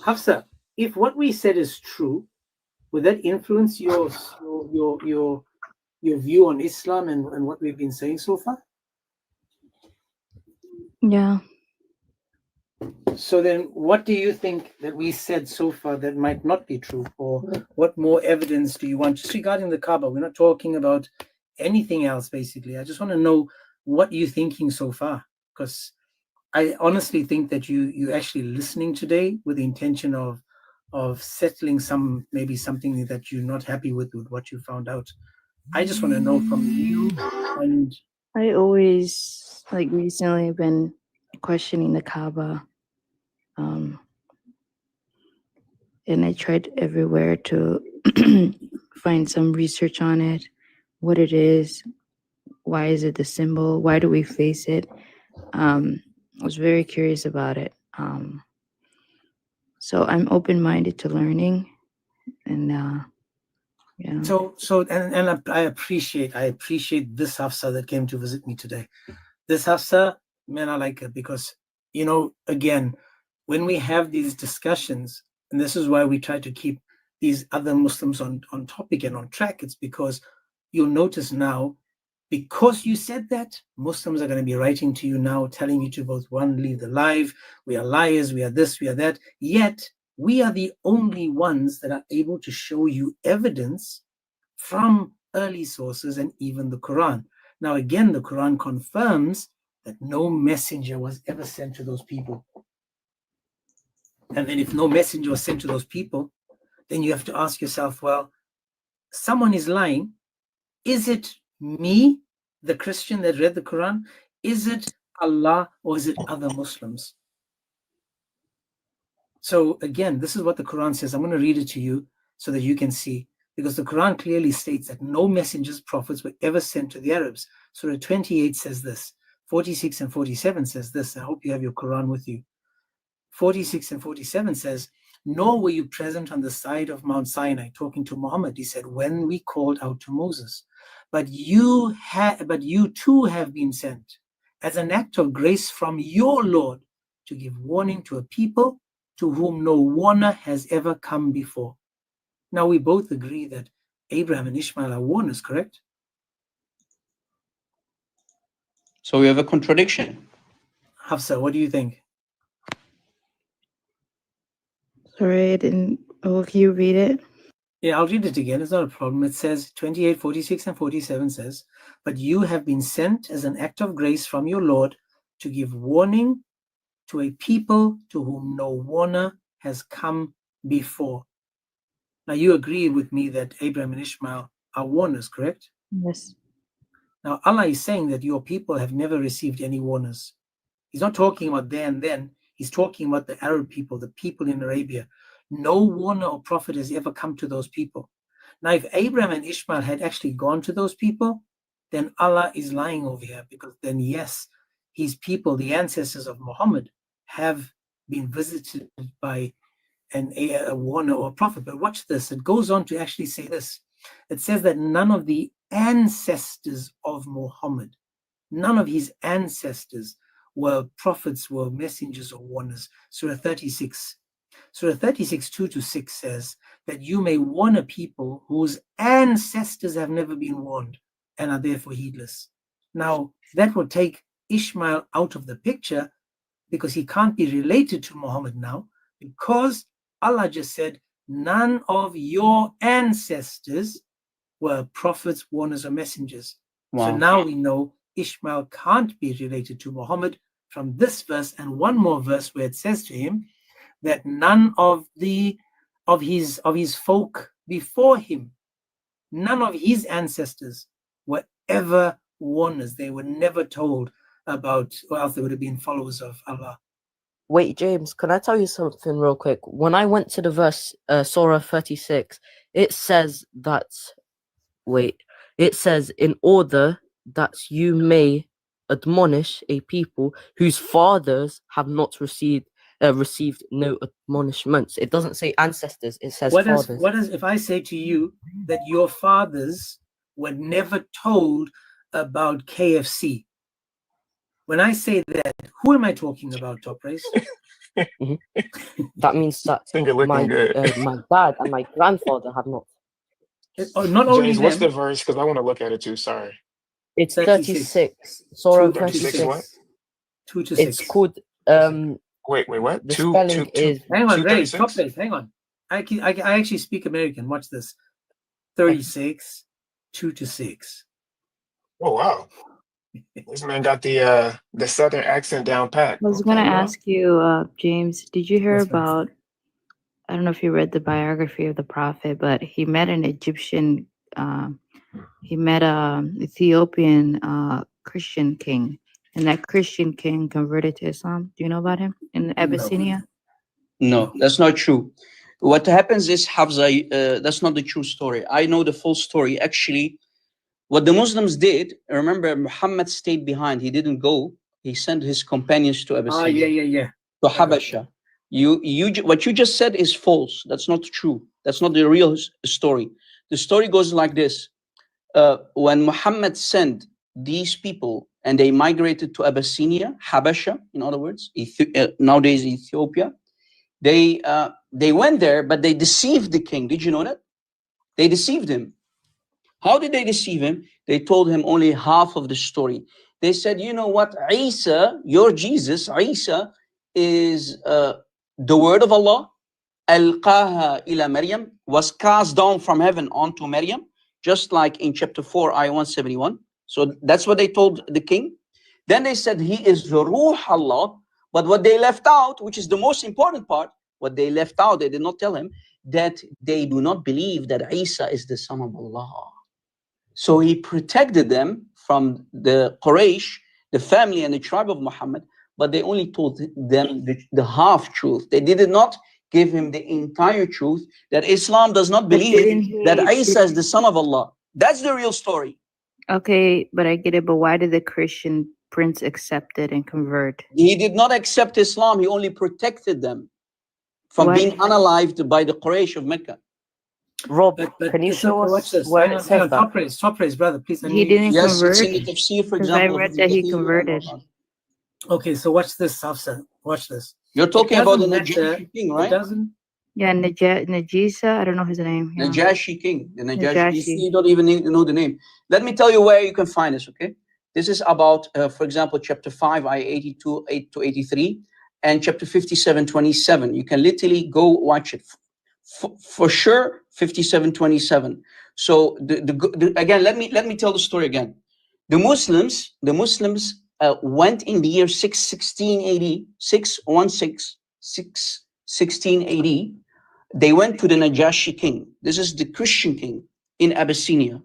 Speaker 1: Hafsah, if what we said is true, would that influence your your view on Islam and what we've been saying so far?
Speaker 2: Yeah.
Speaker 1: So then, what do you think that we said so far that might not be true, or what more evidence do you want? Just regarding the Kaaba, we're not talking about anything else, basically. I just want to know what you're thinking so far, because I honestly think that you're actually listening today with the intention of settling maybe something that you're not happy with what you found out. I just want to know from you. And
Speaker 2: I always, like, recently been questioning the Kaaba. And I tried everywhere to find some research on it, what it is, why is it the symbol, why do we face it? I was very curious about it. So I'm open-minded to learning, and yeah.
Speaker 1: So I appreciate this Hafsah that came to visit me today. This Hafsah, man, I like it because, again, when we have these discussions, and this is why we try to keep these other Muslims on topic and on track, it's because you'll notice now, because you said that, Muslims are going to be writing to you now, telling you to both, one, leave the live, we are liars, we are this, we are that, yet we are the only ones that are able to show you evidence from early sources and even the Quran. Now, again, the Quran confirms that no messenger was ever sent to those people. And then if no messenger was sent to those people, then you have to ask yourself, well, someone is lying. Is it me, the Christian that read the Quran? Is it Allah, or is it other Muslims? So again, this is what the Quran says. I'm going to read it to you so that you can see, because the Quran clearly states that no messengers, prophets were ever sent to the Arabs. Surah 28 says this. 46 and 47 says this. I hope you have your Quran with you. 46 and 47 says, nor were you present on the side of Mount Sinai, talking to Muhammad. He said, when we called out to Moses, but you too have been sent as an act of grace from your Lord to give warning to a people to whom no warner has ever come before. Now we both agree that Abraham and Ishmael are warners, correct?
Speaker 3: So we have a contradiction.
Speaker 1: Hafsah, what do you think?
Speaker 2: Sorry, I didn't. Oh, if you read it.
Speaker 1: Yeah, I'll read it again. It's not a problem. It says 28, 46, and 47 says, but you have been sent as an act of grace from your Lord to give warning to a people to whom no warner has come before. Now, you agree with me that Abraham and Ishmael are warners, correct?
Speaker 2: Yes.
Speaker 1: Now, Allah is saying that your people have never received any warners. He's not talking about there and then. He's talking about the Arab people, the people in Arabia. No warner or prophet has ever come to those people. Now, if Abraham and Ishmael had actually gone to those people, then Allah is lying over here, because then, yes, his people, the ancestors of Muhammad, have been visited by a warner or a prophet. But watch this. It goes on to actually say this. It says that none of the ancestors of Muhammad, none of his ancestors were prophets, were messengers or warners. Surah 36. Surah 36, 2-6 says that you may warn a people whose ancestors have never been warned and are therefore heedless. Now, that will take Ishmael out of the picture, because he can't be related to Muhammad now, because Allah just said, none of your ancestors were prophets, warners, or messengers.
Speaker 3: Wow.
Speaker 1: So now we know Ishmael can't be related to Muhammad from this verse and one more verse where it says to him that none of his folk before him, none of his ancestors were ever warners. They were never told about, or else they would have been followers of Allah.
Speaker 6: Wait, James, can I tell you something real quick? When I went to the verse, Surah 36, it says that, it says, in order that you may admonish a people whose fathers have not received no admonishments. It doesn't say ancestors, it says fathers.
Speaker 1: What is, if I say to you that your fathers were never told about KFC? When I say that, who am I talking about, Top Race?
Speaker 6: That means that
Speaker 4: Finger looking good.
Speaker 6: my dad and my grandfather have not.
Speaker 1: Not only
Speaker 4: James, what's the
Speaker 1: them.
Speaker 4: verse? Because I want to look at it too. Sorry.
Speaker 6: It's
Speaker 1: 36.
Speaker 6: 36. Surah
Speaker 4: 36 what?
Speaker 6: 36.
Speaker 1: 2 to
Speaker 6: It's
Speaker 1: 6.
Speaker 6: called
Speaker 4: Wait, what?
Speaker 6: the
Speaker 4: Two,
Speaker 6: spelling
Speaker 4: two, two,
Speaker 6: is
Speaker 1: Hang on, Ray.
Speaker 4: 236?
Speaker 1: Stop this. Hang on. I actually speak American. Watch this. 36, 2 to 6.
Speaker 4: Oh wow. This man got the southern accent down pat.
Speaker 2: I was
Speaker 4: Okay,
Speaker 2: gonna
Speaker 4: bro.
Speaker 2: ask you, James, did you hear
Speaker 1: Yes, ma'am.
Speaker 2: about? I don't know if you read the biography of the prophet, but he met an Egyptian. He met an Ethiopian Christian king, and that Christian king converted to Islam. Do you know about him in Abyssinia?
Speaker 3: No, that's not true. What happens is, Hafsah, that's not the true story. I know the full story. Actually, what the Muslims did, remember, Muhammad stayed behind. He didn't go. He sent his companions to Abyssinia,
Speaker 1: Yeah.
Speaker 3: to Habasha. What you just said is false. That's not true. That's not the real story. The story goes like this. When Muhammad sent these people and they migrated to Abyssinia, Habasha, in other words, nowadays Ethiopia, they went there, but they deceived the king. Did you know that? They deceived him. How did they deceive him? They told him only half of the story. They said, you know what, Isa, your Jesus, Isa is the word of Allah. Alqaha ila Maryam, was cast down from heaven onto Maryam, just like in chapter 4, ayah 171. So that's what they told the king. Then they said he is the Ruh Allah. But what they left out, which is the most important part, what they left out, they did not tell him that they do not believe that Isa is the son of Allah. So he protected them from the Quraysh, the family and the tribe of Muhammad, but they only told them the half truth. They did not give him the entire truth, that Islam does not believe that Isa is the son of Allah. That's the real story.
Speaker 2: Okay, but I get it. But why did the Christian prince accept it and convert?
Speaker 3: He did not accept Islam. He only protected them from
Speaker 2: What?
Speaker 3: being unalived by the Quraysh of Mecca.
Speaker 6: Rob.
Speaker 1: But
Speaker 6: Can you
Speaker 1: it's
Speaker 6: show
Speaker 1: okay, watch
Speaker 6: us
Speaker 1: this.
Speaker 6: where
Speaker 1: Hang
Speaker 6: it
Speaker 1: on,
Speaker 6: says that?
Speaker 1: Top praise, brother. Please.
Speaker 2: He didn't
Speaker 3: Yes, it's
Speaker 2: convert?
Speaker 3: in the tafsir, for
Speaker 2: Because I
Speaker 3: example.
Speaker 2: read that he converted.
Speaker 1: Okay, so watch this, Hafsah. Watch this.
Speaker 3: You're talking about the
Speaker 1: doesn't matter.
Speaker 3: Najashi king,
Speaker 1: It
Speaker 3: right?
Speaker 1: doesn't.
Speaker 2: Yeah, Najisa. I don't know his name. Yeah.
Speaker 3: Najashi king. The Najashi.
Speaker 2: Najashi.
Speaker 3: You don't even know the name. Let me tell you where you can find this, okay? This is about, for example, chapter 5, ayah 82, 8 to 83, and chapter 57, 27. You can literally go watch it. For sure, 57, 27. So again, let me tell the story again. The Muslims went in the year 616 AD, 616 AD. They went to the Najashi king. This is the Christian king in Abyssinia.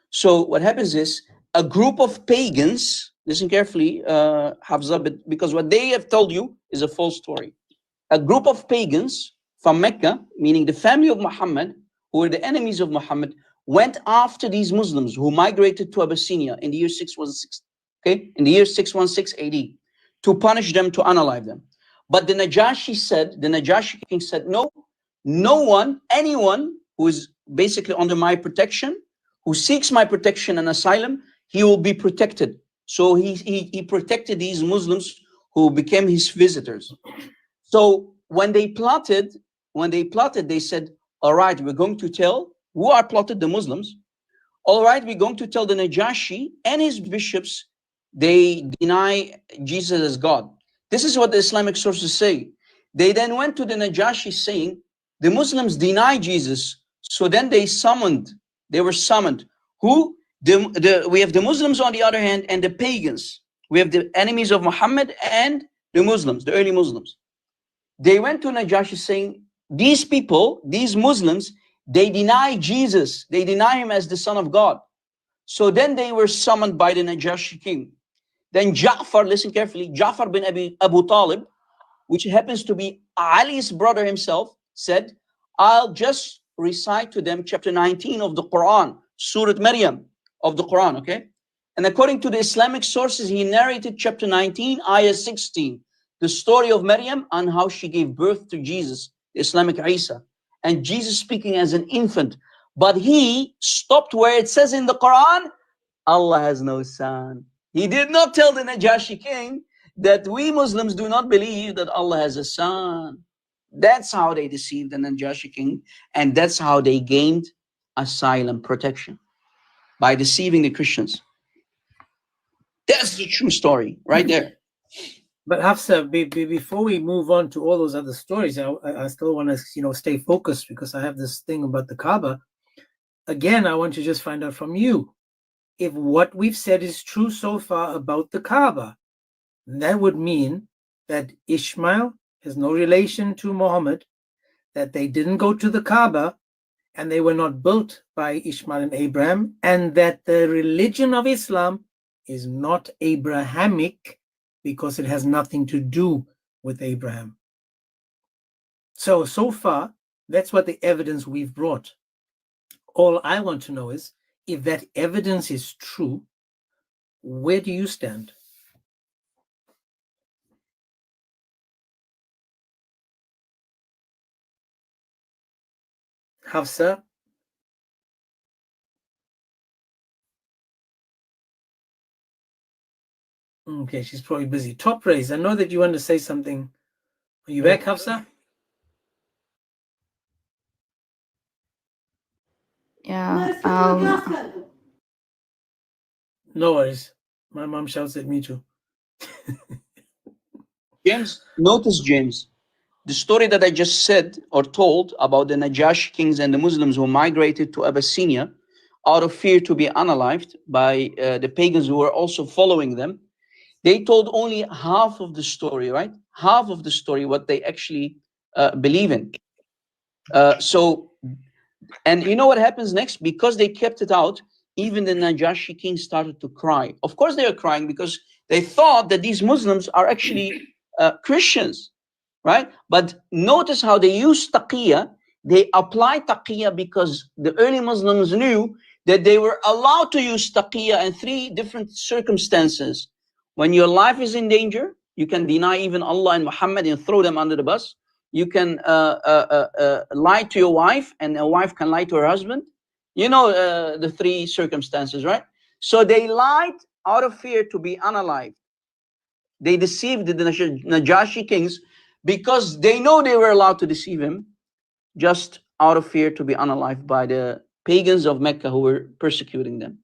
Speaker 3: So what happens is a group of pagans, listen carefully, Hafsah, because what they have told you is a false story. A group of pagans from Mecca, meaning the family of Muhammad, who were the enemies of Muhammad, went after these Muslims who migrated to Abyssinia in the year 616, okay, in the year 616 AD, to punish them, to unalive them. But the Najashi king said, anyone who is basically under my protection, who seeks my protection and asylum, he will be protected. So he protected these Muslims who became his visitors. So when they plotted, they said, all right, we're going to tell, who are plotted? The Muslims. All right, we're going to tell the Najashi and his bishops, they deny Jesus as God. This is what the Islamic sources say. They then went to the Najashi saying, the Muslims deny Jesus. So then they were summoned. Who? We have the Muslims on the other hand, and the pagans. We have the enemies of Muhammad and the Muslims, the early Muslims. They went to Najashi saying, these people, these Muslims, they deny Jesus. They deny him as the son of God. So then they were summoned by the Najashi king. Then Ja'far, listen carefully, Ja'far bin Abu Talib, which happens to be Ali's brother himself, said, I'll just recite to them chapter 19 of the Quran, Surah Maryam of the Quran, okay? And according to the Islamic sources, he narrated chapter 19, ayah 16, the story of Maryam and how she gave birth to Jesus, the Islamic Isa, and Jesus speaking as an infant. But he stopped where it says in the Quran, Allah has no son. He did not tell the Najashi king that we Muslims do not believe that Allah has a son. That's how they deceived the Najashi king, and that's how they gained asylum, protection by deceiving the Christians. That's the true story right there.
Speaker 1: But Hafsah, before we move on to all those other stories, I still want to stay focused, because I have this thing about the Kaaba. Again, I want to just find out from you if what we've said is true so far about the Kaaba. That would mean that Ishmael has no relation to Muhammad, that they didn't go to the Kaaba, and they were not built by Ishmael and Abraham, and that the religion of Islam is not Abrahamic, because it has nothing to do with Abraham. So far, that's what the evidence we've brought. All I want to know is, if that evidence is true, where do you stand? Hafsah? Okay, she's probably busy. Top raise, I know that you want to say something. Are you back, Hafsah?
Speaker 2: Yeah.
Speaker 1: No worries. My mom shouts at me too.
Speaker 3: James, notice, James, the story that I just said or told about the Najashi kings and the Muslims who migrated to Abyssinia out of fear to be unalived by the pagans who were also following them. They told only half of the story, right? Half of the story, what they actually believe in. And you know what happens next? Because they kept it out, even the Najashi king started to cry. Of course they are crying, because they thought that these Muslims are actually Christians, right? But notice how they use taqiyya. They apply taqiyya because the early Muslims knew that they were allowed to use taqiyya in 3 different circumstances. When your life is in danger, you can deny even Allah and Muhammad and throw them under the bus. You can lie to your wife, and a wife can lie to her husband. You know the 3 circumstances, right? So they lied out of fear to be unalived. They deceived the Najashi kings because they know they were allowed to deceive him, just out of fear to be unalived by the pagans of Mecca who were persecuting them.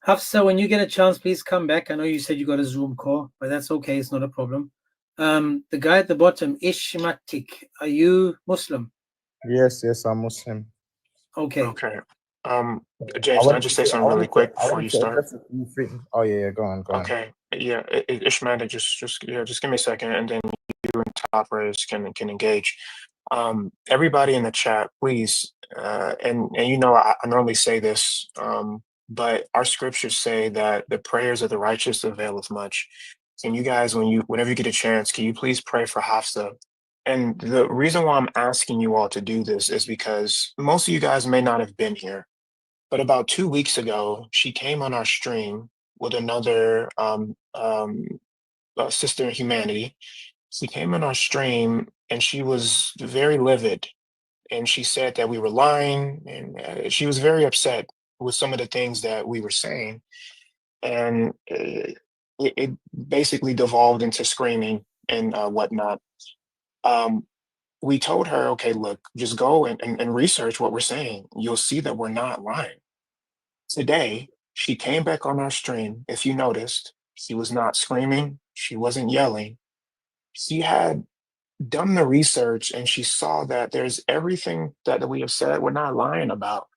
Speaker 1: Hafsah, when you get a chance, please come back. I know you said you got a Zoom call, but that's okay. It's not a problem. The guy at the bottom, Ishmatik, are you Muslim?
Speaker 7: Yes, I'm Muslim.
Speaker 1: Okay.
Speaker 4: Okay. James, can I just say something really quick before you start?
Speaker 7: Oh yeah, go on.
Speaker 4: Okay. Yeah, Ishmael, just give me a second, and then you and Top Rays can engage. Everybody in the chat, please, and I normally say this, but our scriptures say that the prayers of the righteous availeth much. Can you guys, whenever you get a chance, can you please pray for Hafsah? And the reason why I'm asking you all to do this is because most of you guys may not have been here, but about 2 weeks ago, she came on our stream with another sister in humanity. She came in our stream and she was very livid, and she said that we were lying, and she was very upset with some of the things that we were saying, and it basically devolved into screaming and whatnot. We told her, okay, look, just go and research what we're saying. You'll see that we're not lying. Today, she came back on our stream. If you noticed, she was not screaming. She wasn't yelling. She had done the research, and she saw that there's everything that we have said we're not lying about.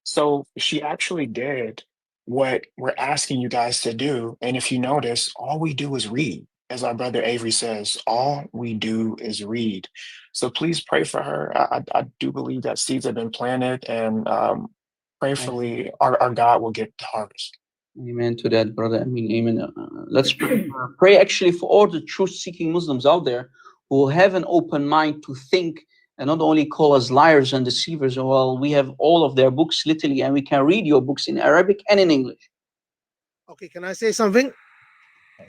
Speaker 4: So she actually did what we're asking you guys to do. And if you notice, all we do is read. As our brother Avery says, all we do is read. So please pray for her. I do believe that seeds have been planted, and prayerfully our God will get the harvest.
Speaker 3: Amen to that, brother. I mean, amen. Let's pray. Pray actually for all the truth-seeking Muslims out there who have an open mind to think and not only call us liars and deceivers. Well, we have all of their books literally, and we can read your books in Arabic and in English.
Speaker 5: Okay, can I say something?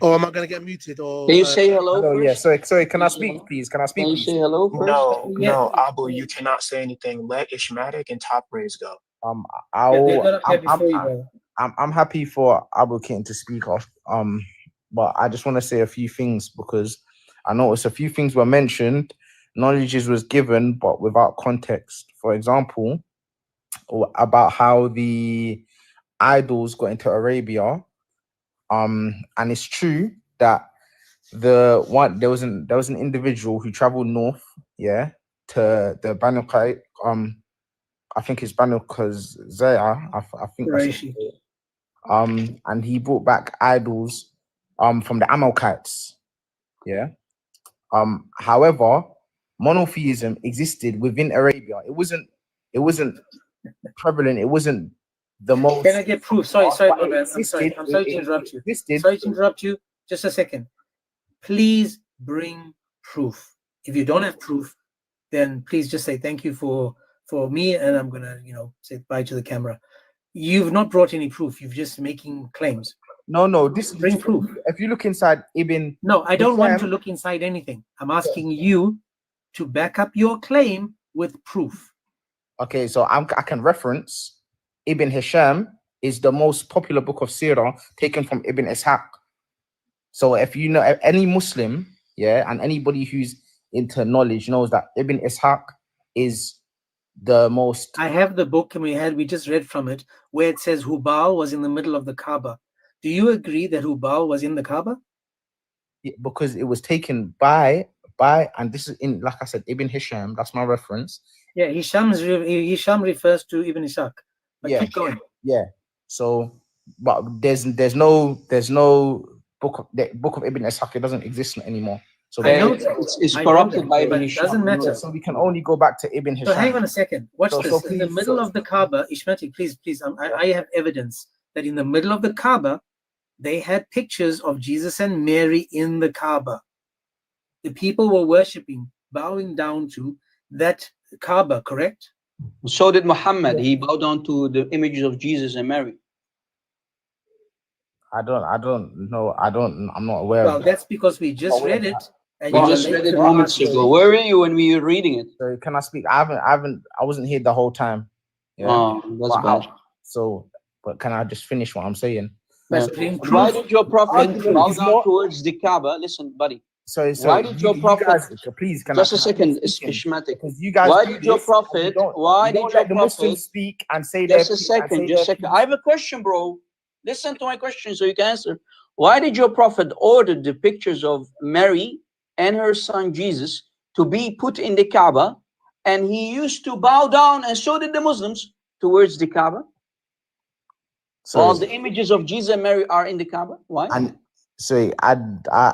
Speaker 5: Or am I going to get muted? Or
Speaker 3: Can you say hello
Speaker 7: Hello,
Speaker 3: first?
Speaker 7: yeah. Sorry. Can I speak, please? Can I speak,
Speaker 3: Can you
Speaker 7: please?
Speaker 3: say hello first?
Speaker 4: No, Abu, you cannot say anything. Let Ishmael and Top Rays go.
Speaker 7: I'm happy for Abu King to speak off. But I just want to say a few things, because I noticed a few things were mentioned. Knowledge was given, but without context. For example, about how the idols got into Arabia. And it's true that there was an individual who traveled north, yeah, to the Banu I think it's Banu Qazaya, I think that's
Speaker 1: Quraishi.
Speaker 7: and he brought back idols from the Amalekites, yeah. However, monotheism existed within Arabia. It wasn't prevalent. It wasn't the most.
Speaker 1: Can I get proof? Sorry,
Speaker 7: but
Speaker 1: my
Speaker 7: it
Speaker 1: bad. I'm sorry.
Speaker 7: existed.
Speaker 1: I'm sorry to
Speaker 7: It
Speaker 1: interrupt you.
Speaker 7: existed.
Speaker 1: Sorry to interrupt you. Just a second. Please bring proof. If you don't have proof, then please just say thank you for me, and I'm gonna, say bye to the camera. You've not brought any proof. You're just making claims.
Speaker 7: No. This
Speaker 1: Bring proof.
Speaker 7: If you look inside Ibn.
Speaker 1: No, I don't want to
Speaker 7: Hisham-
Speaker 1: look inside anything. I'm asking you to back up your claim with proof.
Speaker 7: Okay, so I can reference Ibn Hisham is the most popular book of Sirah taken from Ibn Ishaq. So if you know any Muslim, yeah, and anybody who's into knowledge knows that Ibn Ishaq is the most.
Speaker 1: I have the book and we just read from it where it says Hubal was in the middle of the Kaaba. Do you agree that Hubal was in the Kaaba?
Speaker 7: Yeah, because it was taken by and this is in, like I said, Ibn Hisham. That's my reference.
Speaker 1: Yeah, Hisham refers to Ibn Ishaq. But
Speaker 7: Yeah,
Speaker 1: keep going.
Speaker 7: yeah. So, but there's no book of Ibn Ishaq. It doesn't exist anymore. So
Speaker 1: I know
Speaker 3: it's
Speaker 1: I know
Speaker 3: corrupted
Speaker 1: that,
Speaker 3: by
Speaker 1: but
Speaker 3: Ibn
Speaker 1: it
Speaker 3: Ishaq.
Speaker 1: doesn't matter.
Speaker 7: So we can only go back to Ibn Hisham.
Speaker 1: So hang on a second. Watch
Speaker 7: So-
Speaker 1: this.
Speaker 7: so
Speaker 1: In the
Speaker 7: please-
Speaker 1: middle
Speaker 7: so-
Speaker 1: of the Kaaba, Ishmati, please, I have evidence that in the middle of the Kaaba, they had pictures of Jesus and Mary in the Kaaba. The people were worshipping, bowing down to that Kaaba, correct?
Speaker 3: So did Muhammad. He bowed down to the images of Jesus and Mary.
Speaker 7: I don't know. I'm not aware
Speaker 1: Well,
Speaker 7: of that.
Speaker 1: that's because we just read it. And
Speaker 3: We
Speaker 1: you
Speaker 3: just
Speaker 1: were
Speaker 3: read
Speaker 1: late
Speaker 3: it
Speaker 1: to
Speaker 3: moments
Speaker 1: ask.
Speaker 3: ago. Where were you when we were reading it?
Speaker 7: So can I speak? I wasn't here the whole time. Yeah.
Speaker 3: Oh, that's
Speaker 7: But
Speaker 3: bad.
Speaker 7: but can I just finish what I'm saying?
Speaker 1: But bring
Speaker 3: Why
Speaker 1: proof.
Speaker 3: did your prophet
Speaker 7: Argument
Speaker 3: bow
Speaker 7: is
Speaker 3: down
Speaker 7: not-
Speaker 3: towards the Kaaba? Listen, buddy.
Speaker 7: So
Speaker 3: Why did your
Speaker 7: you
Speaker 3: prophet?
Speaker 7: guys, please can
Speaker 3: Just
Speaker 7: I
Speaker 3: a second,
Speaker 7: speak in?
Speaker 3: Ishmatic.
Speaker 7: Because you guys
Speaker 3: Why
Speaker 7: do
Speaker 3: did your
Speaker 7: this, and
Speaker 3: prophet?
Speaker 7: you don't
Speaker 3: Why did your
Speaker 7: let the Muslims
Speaker 3: prophet?
Speaker 7: speak and say their
Speaker 3: Just a
Speaker 7: piece and
Speaker 3: second,
Speaker 7: say
Speaker 3: just a
Speaker 7: their
Speaker 3: second.
Speaker 7: piece?
Speaker 3: I have a question, bro. Listen to my question so you can answer. Why did your prophet order the pictures of Mary and her son Jesus to be put in the Kaaba, and he used to bow down, and so did the Muslims, towards the Kaaba? While the images of Jesus and Mary are in the Kaaba? Why?
Speaker 7: And so I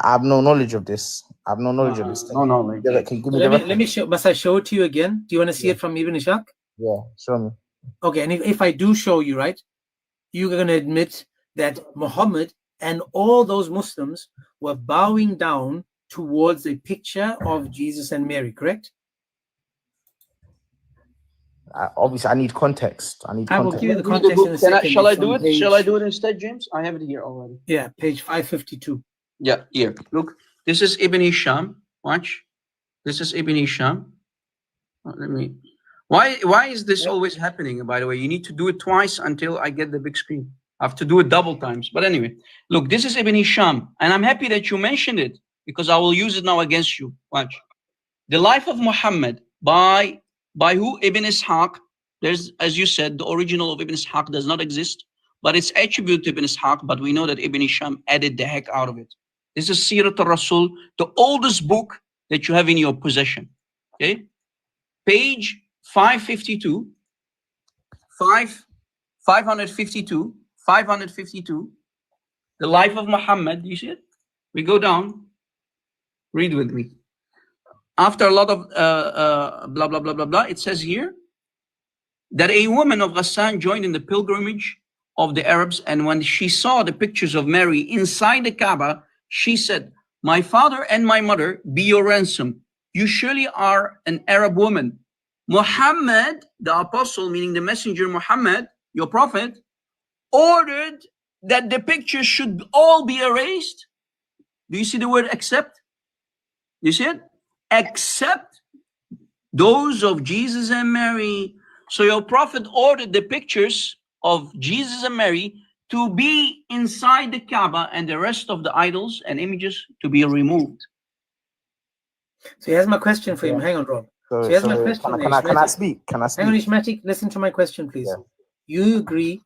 Speaker 7: have no knowledge of this. I have no knowledge of this.
Speaker 3: No knowledge.
Speaker 7: Can you give me the
Speaker 1: Let me show. Must I show it to you again? Do you want to see it from Ibn Ishaq?
Speaker 7: Yeah, show me.
Speaker 1: Okay, and if I do show you, right, you're going to admit that Muhammad and all those Muslims were bowing down towards a picture of Jesus and Mary, correct?
Speaker 7: Obviously, I need context.
Speaker 1: I will give you the
Speaker 3: Read the
Speaker 1: context
Speaker 3: book.
Speaker 1: in a second.
Speaker 3: Shall I
Speaker 1: It's
Speaker 3: do
Speaker 1: on
Speaker 3: it?
Speaker 1: page-
Speaker 3: Shall I do it instead, James? I have it here already.
Speaker 1: Yeah, page 552.
Speaker 3: Yeah, here. Look, this is Ibn Hisham. Watch. This is Ibn Hisham. Let me. Why is this always happening? By the way, you need to do it twice until I get the big screen. I have to do it double times. But anyway, look, this is Ibn Hisham, and I'm happy that you mentioned it because I will use it now against you. Watch. The life of Muhammad by who? Ibn Ishaq. There's, as you said, the original of Ibn Ishaq does not exist, but it's attributed to Ibn Ishaq. But we know that Ibn Hisham added the heck out of it. This is Sirat al-Rasul, the oldest book that you have in your possession. Okay, page 552, 552, 552. The life of Muhammad. Do you see it? We go down. Read with me. After a lot of blah, blah, blah, blah, blah, it says here that a woman of Ghassan joined in the pilgrimage of the Arabs, and when she saw the pictures of Mary inside the Kaaba, she said, "My father and my mother be your ransom. You surely are an Arab woman." Muhammad, the apostle, meaning the messenger Muhammad, your prophet, ordered that the pictures should all be erased. Do you see the word accept? You see it? Except those of Jesus and Mary. So your prophet ordered the pictures of Jesus and Mary to be inside the Kaaba and the rest of the idols and images to be removed.
Speaker 1: So here's my question for him. Hang on, Rob.
Speaker 7: So,
Speaker 1: So here's
Speaker 7: so
Speaker 1: my
Speaker 7: can
Speaker 1: question.
Speaker 7: I,
Speaker 1: there,
Speaker 7: can I can I
Speaker 1: Ishmatic.
Speaker 7: speak? Can I
Speaker 1: Hang on,
Speaker 7: speak?
Speaker 1: Ishmatic, listen to my question, please.
Speaker 7: Yeah.
Speaker 1: You agree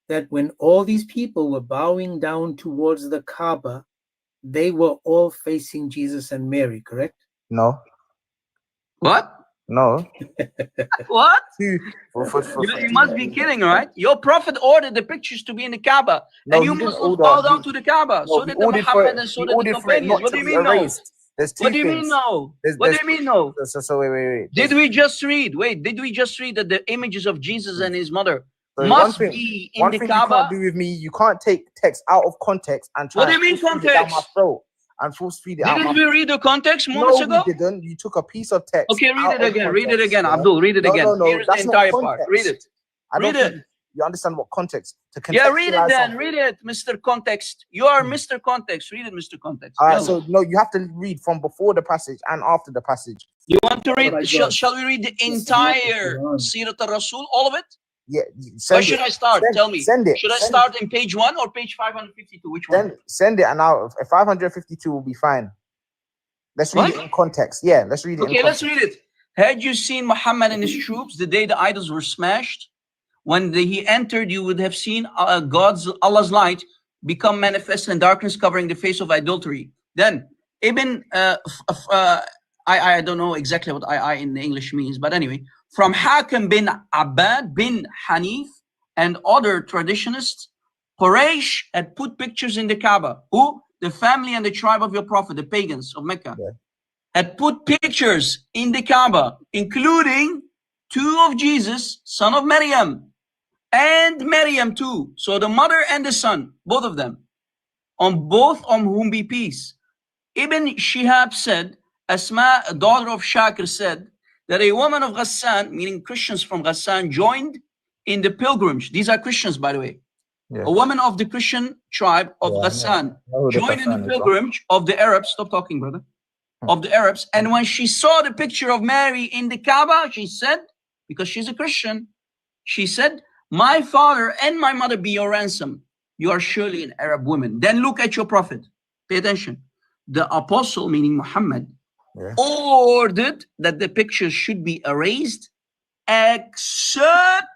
Speaker 1: that when all these people were bowing down towards the Kaaba, they were all facing Jesus and Mary, correct?
Speaker 7: No,
Speaker 3: What?
Speaker 7: no.
Speaker 3: What?
Speaker 7: Two.
Speaker 3: You must be kidding, right? Your prophet ordered the pictures to be in the Kaaba,
Speaker 7: No,
Speaker 3: and
Speaker 7: he
Speaker 3: you
Speaker 7: didn't
Speaker 3: Muslims
Speaker 7: order.
Speaker 3: bow down to the Kaaba.
Speaker 7: No,
Speaker 3: So
Speaker 7: he
Speaker 3: did the
Speaker 7: ordered for
Speaker 3: Muhammad,
Speaker 7: it.
Speaker 3: and so
Speaker 7: He
Speaker 3: did the
Speaker 7: ordered for it
Speaker 3: companions.
Speaker 7: not
Speaker 3: What
Speaker 7: to
Speaker 3: do you
Speaker 7: be
Speaker 3: mean no?
Speaker 7: erased. There's two
Speaker 3: What do you mean
Speaker 7: things.
Speaker 3: no?
Speaker 7: There's-
Speaker 3: What do
Speaker 7: there's-
Speaker 3: you mean no?
Speaker 7: So wait.
Speaker 3: Did we just read? Wait, did we just read that the images of Jesus and his mother
Speaker 7: So
Speaker 3: must be in
Speaker 7: one
Speaker 3: the
Speaker 7: thing you can't
Speaker 3: Kaaba?
Speaker 7: do with me, you can't take text out of context and try
Speaker 3: What do you
Speaker 7: and
Speaker 3: mean
Speaker 7: force feed it down my
Speaker 3: context?
Speaker 7: throat and force feed it out
Speaker 3: Didn't
Speaker 7: my.
Speaker 3: we read the context
Speaker 7: No,
Speaker 3: moments
Speaker 7: we
Speaker 3: ago?
Speaker 7: didn't. You took a piece of text.
Speaker 3: Okay, read
Speaker 7: out
Speaker 3: it
Speaker 7: of
Speaker 3: again. Read it
Speaker 7: context,
Speaker 3: again,
Speaker 7: yeah?
Speaker 3: Abdul. Read it again.
Speaker 7: No,
Speaker 3: Here's the
Speaker 7: that's not
Speaker 3: entire
Speaker 7: context.
Speaker 3: part. Read it.
Speaker 7: I don't
Speaker 3: Read
Speaker 7: think
Speaker 3: it.
Speaker 7: you understand what context to contextualize.
Speaker 3: Yeah, read it then.
Speaker 7: something.
Speaker 3: Read it, Mr. Context. You are Mr. Context. Read it, Mr. Context.
Speaker 7: All right,
Speaker 3: Yalla.
Speaker 7: so no, you have to read from before the passage and after the passage.
Speaker 3: You want to
Speaker 1: Oh my
Speaker 3: read?
Speaker 1: God.
Speaker 3: Shall we read the
Speaker 1: This is not the
Speaker 3: entire
Speaker 1: Quran.
Speaker 3: Sirat al-Rasul, all of it?
Speaker 7: Yeah,
Speaker 3: Where
Speaker 7: send
Speaker 3: should
Speaker 7: it.
Speaker 3: I start? Tell me.
Speaker 7: Send it.
Speaker 3: Should I
Speaker 7: Send
Speaker 3: start in page 1 or page 552? Which one?
Speaker 7: Send it, and now 552 will be fine. Let's read
Speaker 3: What?
Speaker 7: it in context. Yeah, let's read it.
Speaker 3: Okay,
Speaker 7: in
Speaker 3: let's
Speaker 7: context.
Speaker 3: read it. Had you seen Muhammad and his troops the day the idols were smashed? When he entered, you would have seen Allah's light become manifest and darkness covering the face of adultery. Then Ibn, I don't know exactly what I in the English means, but anyway, from Hakim bin Abbad bin Hanif and other traditionists, Quraysh had put pictures in the Kaaba. Who? The family and the tribe of your prophet, the pagans of Mecca, had put pictures in the Kaaba, including two of Jesus, son of Maryam, and Maryam too. So the mother and the son, both of them, on whom be peace. Ibn Shihab said, Asma, a daughter of Shakir, said that a woman of Ghassan, meaning Christians from Ghassan, joined in the pilgrimage. These are Christians, by the way.
Speaker 7: Yeah.
Speaker 3: A woman of the Christian tribe of Ghassan joined in the pilgrimage of the Arabs. Stop talking, brother. Of the Arabs. And when she saw the picture of Mary in the Kaaba, she said, because she's a Christian, she said, my father and my mother be your ransom. You are surely an Arab woman. Then look at your prophet. Pay attention. The apostle, meaning Muhammad, ordered that the pictures should be erased except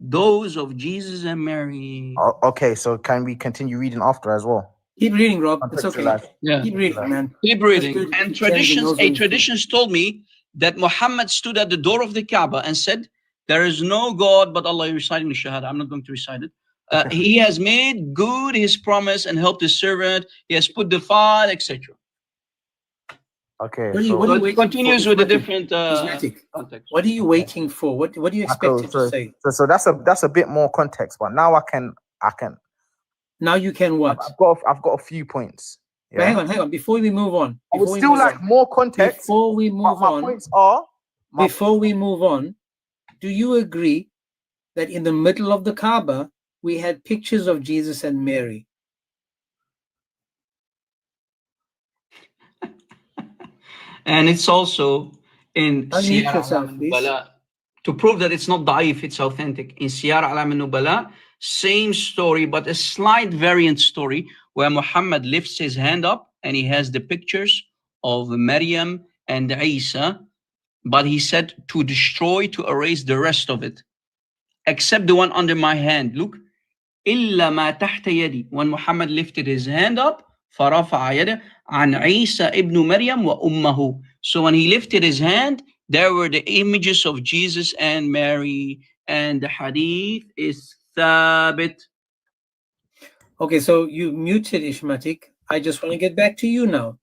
Speaker 3: those of Jesus and Mary.
Speaker 7: Okay, so can we continue reading after as well?
Speaker 1: Keep reading, Rob. It's okay.
Speaker 3: Yeah.
Speaker 1: Keep reading, man.
Speaker 3: Keep reading. And traditions told me that Muhammad stood at the door of the Kaaba and said, there is no God but Allah. You're reciting the Shahada. I'm not going to recite it. He has made good his promise and helped his servant. He has put the file, etc.
Speaker 7: Okay.
Speaker 1: What are you
Speaker 3: it continues
Speaker 1: for?
Speaker 3: with a different
Speaker 1: context. What are you waiting for? What do you expect it to say?
Speaker 7: So that's a bit more context, but now I can.
Speaker 1: Now you can what?
Speaker 7: I've got a few points. Yeah?
Speaker 1: But hang on. Before we move on,
Speaker 7: I would still like more context.
Speaker 1: Before we move on,
Speaker 7: points are.
Speaker 1: Before we move on, do you agree that in the middle of the Kaaba we had pictures of Jesus and Mary?
Speaker 3: And it's also in
Speaker 1: Unmute yourself, please.
Speaker 3: To prove that it's not da'if, it's authentic. In Siyar Alam al-Nubala, same story, but a slight variant story where Muhammad lifts his hand up and he has the pictures of Maryam and Isa, but he said to destroy, to erase the rest of it, except the one under my hand. Look, إِلَّا مَا تَحْتَ يَدِي. When Muhammad lifted his hand up, فَرَفَعَ يَدَهُ عَنْ عِيسَى إِبْنُ مَرْيَمَ وَأُمَّهُ. So when he lifted his hand, there were the images of Jesus and Mary, and the hadith is thabit.
Speaker 1: Okay, so you muted Ishmatik. I just want to get back to you now.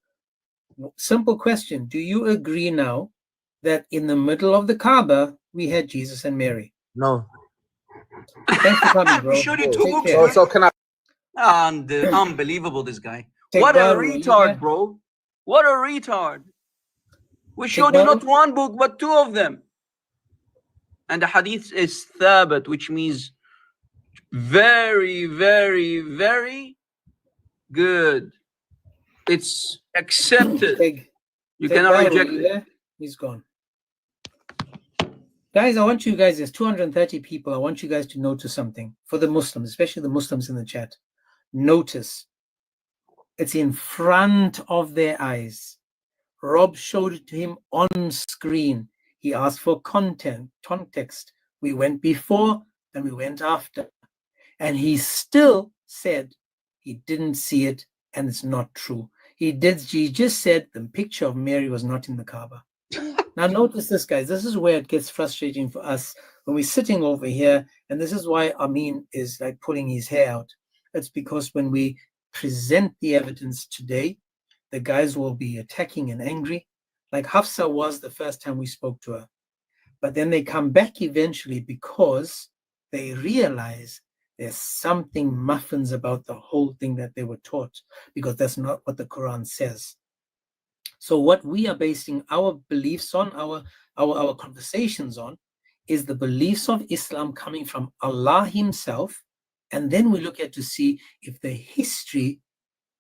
Speaker 1: Simple question. Do you agree now that in the middle of the Kaaba, we had Jesus and Mary?
Speaker 7: No.
Speaker 1: Thanks for coming, bro.
Speaker 3: We showed you two books.
Speaker 7: So can I?
Speaker 3: Unbelievable, this guy. What a retard, bro. What a retard. We showed you not one book, but two of them. And the hadith is thabat, which means very, very, very good. It's accepted. You cannot reject it.
Speaker 1: He's gone. Guys, I want you guys, there's 230 people. I want you guys to notice something for the Muslims, especially the Muslims in the chat. Notice it's in front of their eyes, Rob showed it to him on screen. He asked for context. We went before and we went after. And he still said he didn't see it and it's not true. He just said the picture of Mary was not in the Kaaba. Now notice this, guys. This is where it gets frustrating for us when we're sitting over here, and this is why Amin is like pulling his hair out. It's because when we present the evidence today, the guys will be attacking and angry, like Hafsah was the first time we spoke to her. But then they come back eventually because they realize there's something muffins about the whole thing that they were taught, because that's not what the Quran says. So what we are basing our beliefs on, our conversations on, is the beliefs of Islam coming from Allah himself, and then we look at to see if the history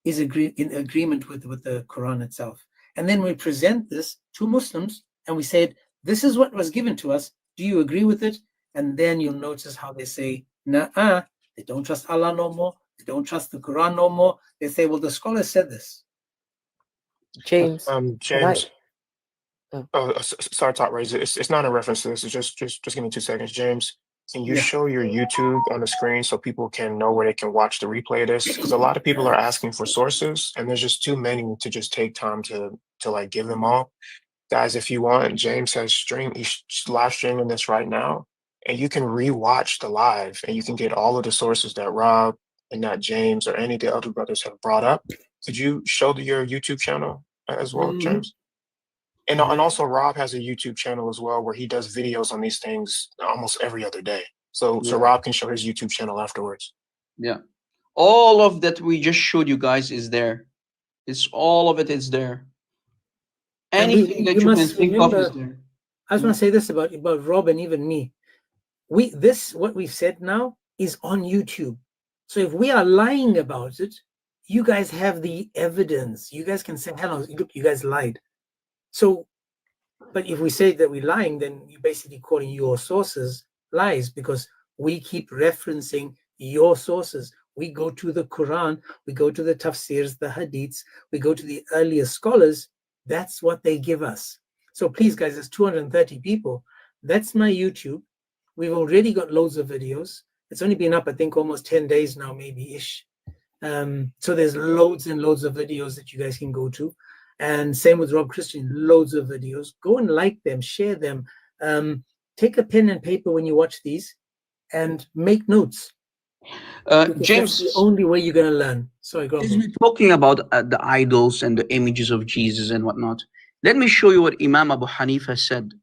Speaker 1: is in agreement with the Quran itself. And then we present this to Muslims and we say, this is what was given to us. Do you agree with it? And then you'll notice how they say, nah, they don't trust Allah no more. They don't trust the Quran no more. They say, well, the scholar said this.
Speaker 6: James.
Speaker 4: James.
Speaker 6: Oh.
Speaker 4: Sorry, Top Razor. It's not a reference to this. It's just give me 2 seconds, James. Can you
Speaker 1: Yeah.
Speaker 4: show your YouTube on the screen so people can know where they can watch the replay of this? Because a lot of people are asking for sources, and there's just too many to just take time to like give them all. Guys, if you want, James has he's live streaming this right now, and you can rewatch the live, and you can get all of the sources that Rob and that James or any of the other brothers have brought up. Could you show your YouTube channel as well, James? And also Rob has a YouTube channel as well where he does videos on these things almost every other day. So Rob can show his YouTube channel afterwards.
Speaker 3: Yeah. All of that we just showed you guys is there. It's all of it is there. Anything that you can think of is there.
Speaker 1: I just want to say this about Rob and even me. What we've said now is on YouTube. So if we are lying about it, you guys have the evidence. You guys can say, hello, look, you guys lied. So, but if we say that we're lying, then you're basically calling your sources lies, because we keep referencing your sources. We go to the Quran, we go to the tafsirs, the hadiths, we go to the earlier scholars. That's what they give us. So please, guys, there's 230 people. That's my YouTube. We've already got loads of videos. It's only been up, I think, almost 10 days now, maybe-ish. So there's loads and loads of videos that you guys can go to. And same with Rob Christian, loads of videos. Go and like them, share them. Take a pen and paper when you watch these and make notes.
Speaker 3: James,
Speaker 1: that's the only way you're going to learn. Sorry, go on.
Speaker 3: We're talking about the idols and the images of Jesus and whatnot. Let me show you what Imam Abu Hanifa said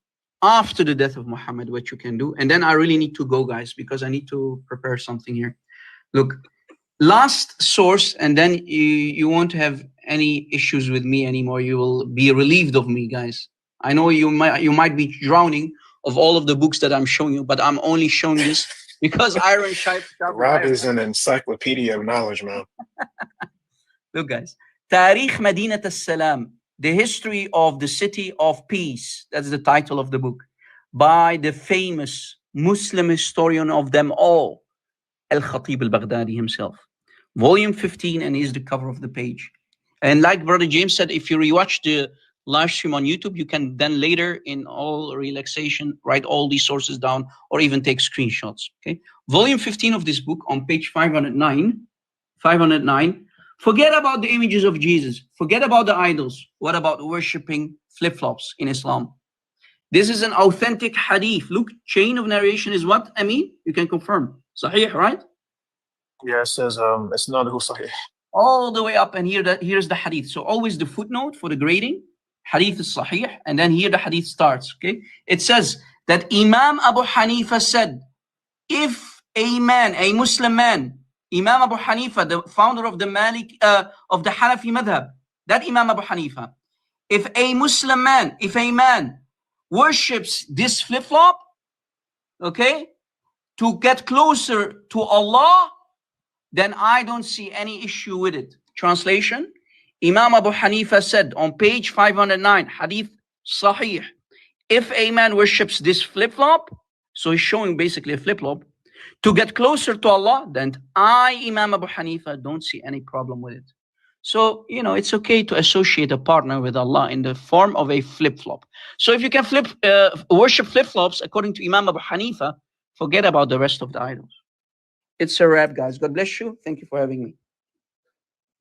Speaker 3: after the death of Muhammad, what you can do. And then I really need to go, guys, because I need to prepare something here. Look, last source, and then you won't have any issues with me anymore. You will be relieved of me, guys. I know you might be drowning of all of the books that I'm showing you, but I'm only showing this because Iron Sharp.
Speaker 4: Rob is an encyclopedia of knowledge, man.
Speaker 3: Look, guys. Tarikh Madinat al-Salam, the history of the city of peace. That's the title of the book, by the famous Muslim historian of them all, Al-Khatib al-Baghdadi himself. Volume 15, and here's the cover of the page. And like Brother James said, if you rewatch the live stream on YouTube, you can then later, in all relaxation, write all these sources down or even take screenshots. Okay. Volume 15 of this book on page 509. Forget about the images of Jesus. Forget about the idols. What about worshipping flip-flops in Islam? This is an authentic hadith. Look, chain of narration is what? Amin? You can confirm. Sahih, right?
Speaker 4: Yeah, it says it's not who Sahih.
Speaker 3: All the way up, and here's the hadith. So always the footnote for the grading. Hadith is Sahih, and then here the hadith starts. Okay, it says that Imam Abu Hanifa said, if a man, a Muslim man, Imam Abu Hanifa, the founder of the of the Hanafi madhab, that Imam Abu Hanifa, if a Muslim man, if a man worships this flip-flop, okay, to get closer to Allah, then I don't see any issue with it. Translation, Imam Abu Hanifa said on page 509, hadith Sahih, if a man worships this flip-flop, so he's showing basically a flip-flop, to get closer to Allah, then I, Imam Abu Hanifa, don't see any problem with it. So, it's okay to associate a partner with Allah in the form of a flip-flop. So if you can worship flip-flops according to Imam Abu Hanifa, forget about the rest of the idols. It's a wrap, guys. God bless you. Thank you for having me.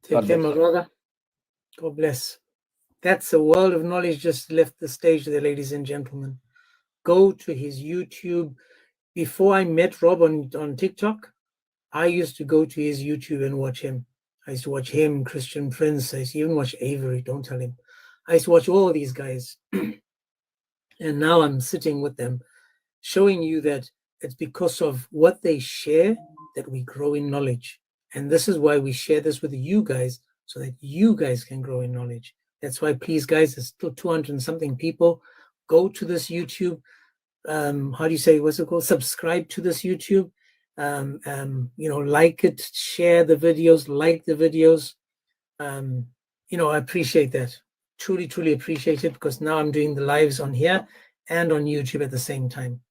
Speaker 1: Take care, my brother. God bless. That's a world of knowledge just left the stage there, ladies and gentlemen. Go to his YouTube. Before I met Rob on TikTok, I used to go to his YouTube and watch him. I used to watch him, Christian Prince. I used to even watch Avery, don't tell him. I used to watch all these guys. And now I'm sitting with them, showing you that it's because of what they share that we grow in knowledge. And this is why we share this with you guys, so that you guys can grow in knowledge. That's why, please, guys, there's still 200 and something people. Go to this YouTube. How do you say, what's it called? Subscribe to this YouTube. Like it, share the videos, like the videos. I appreciate that. Truly, truly appreciate it, because now I'm doing the lives on here and on YouTube at the same time.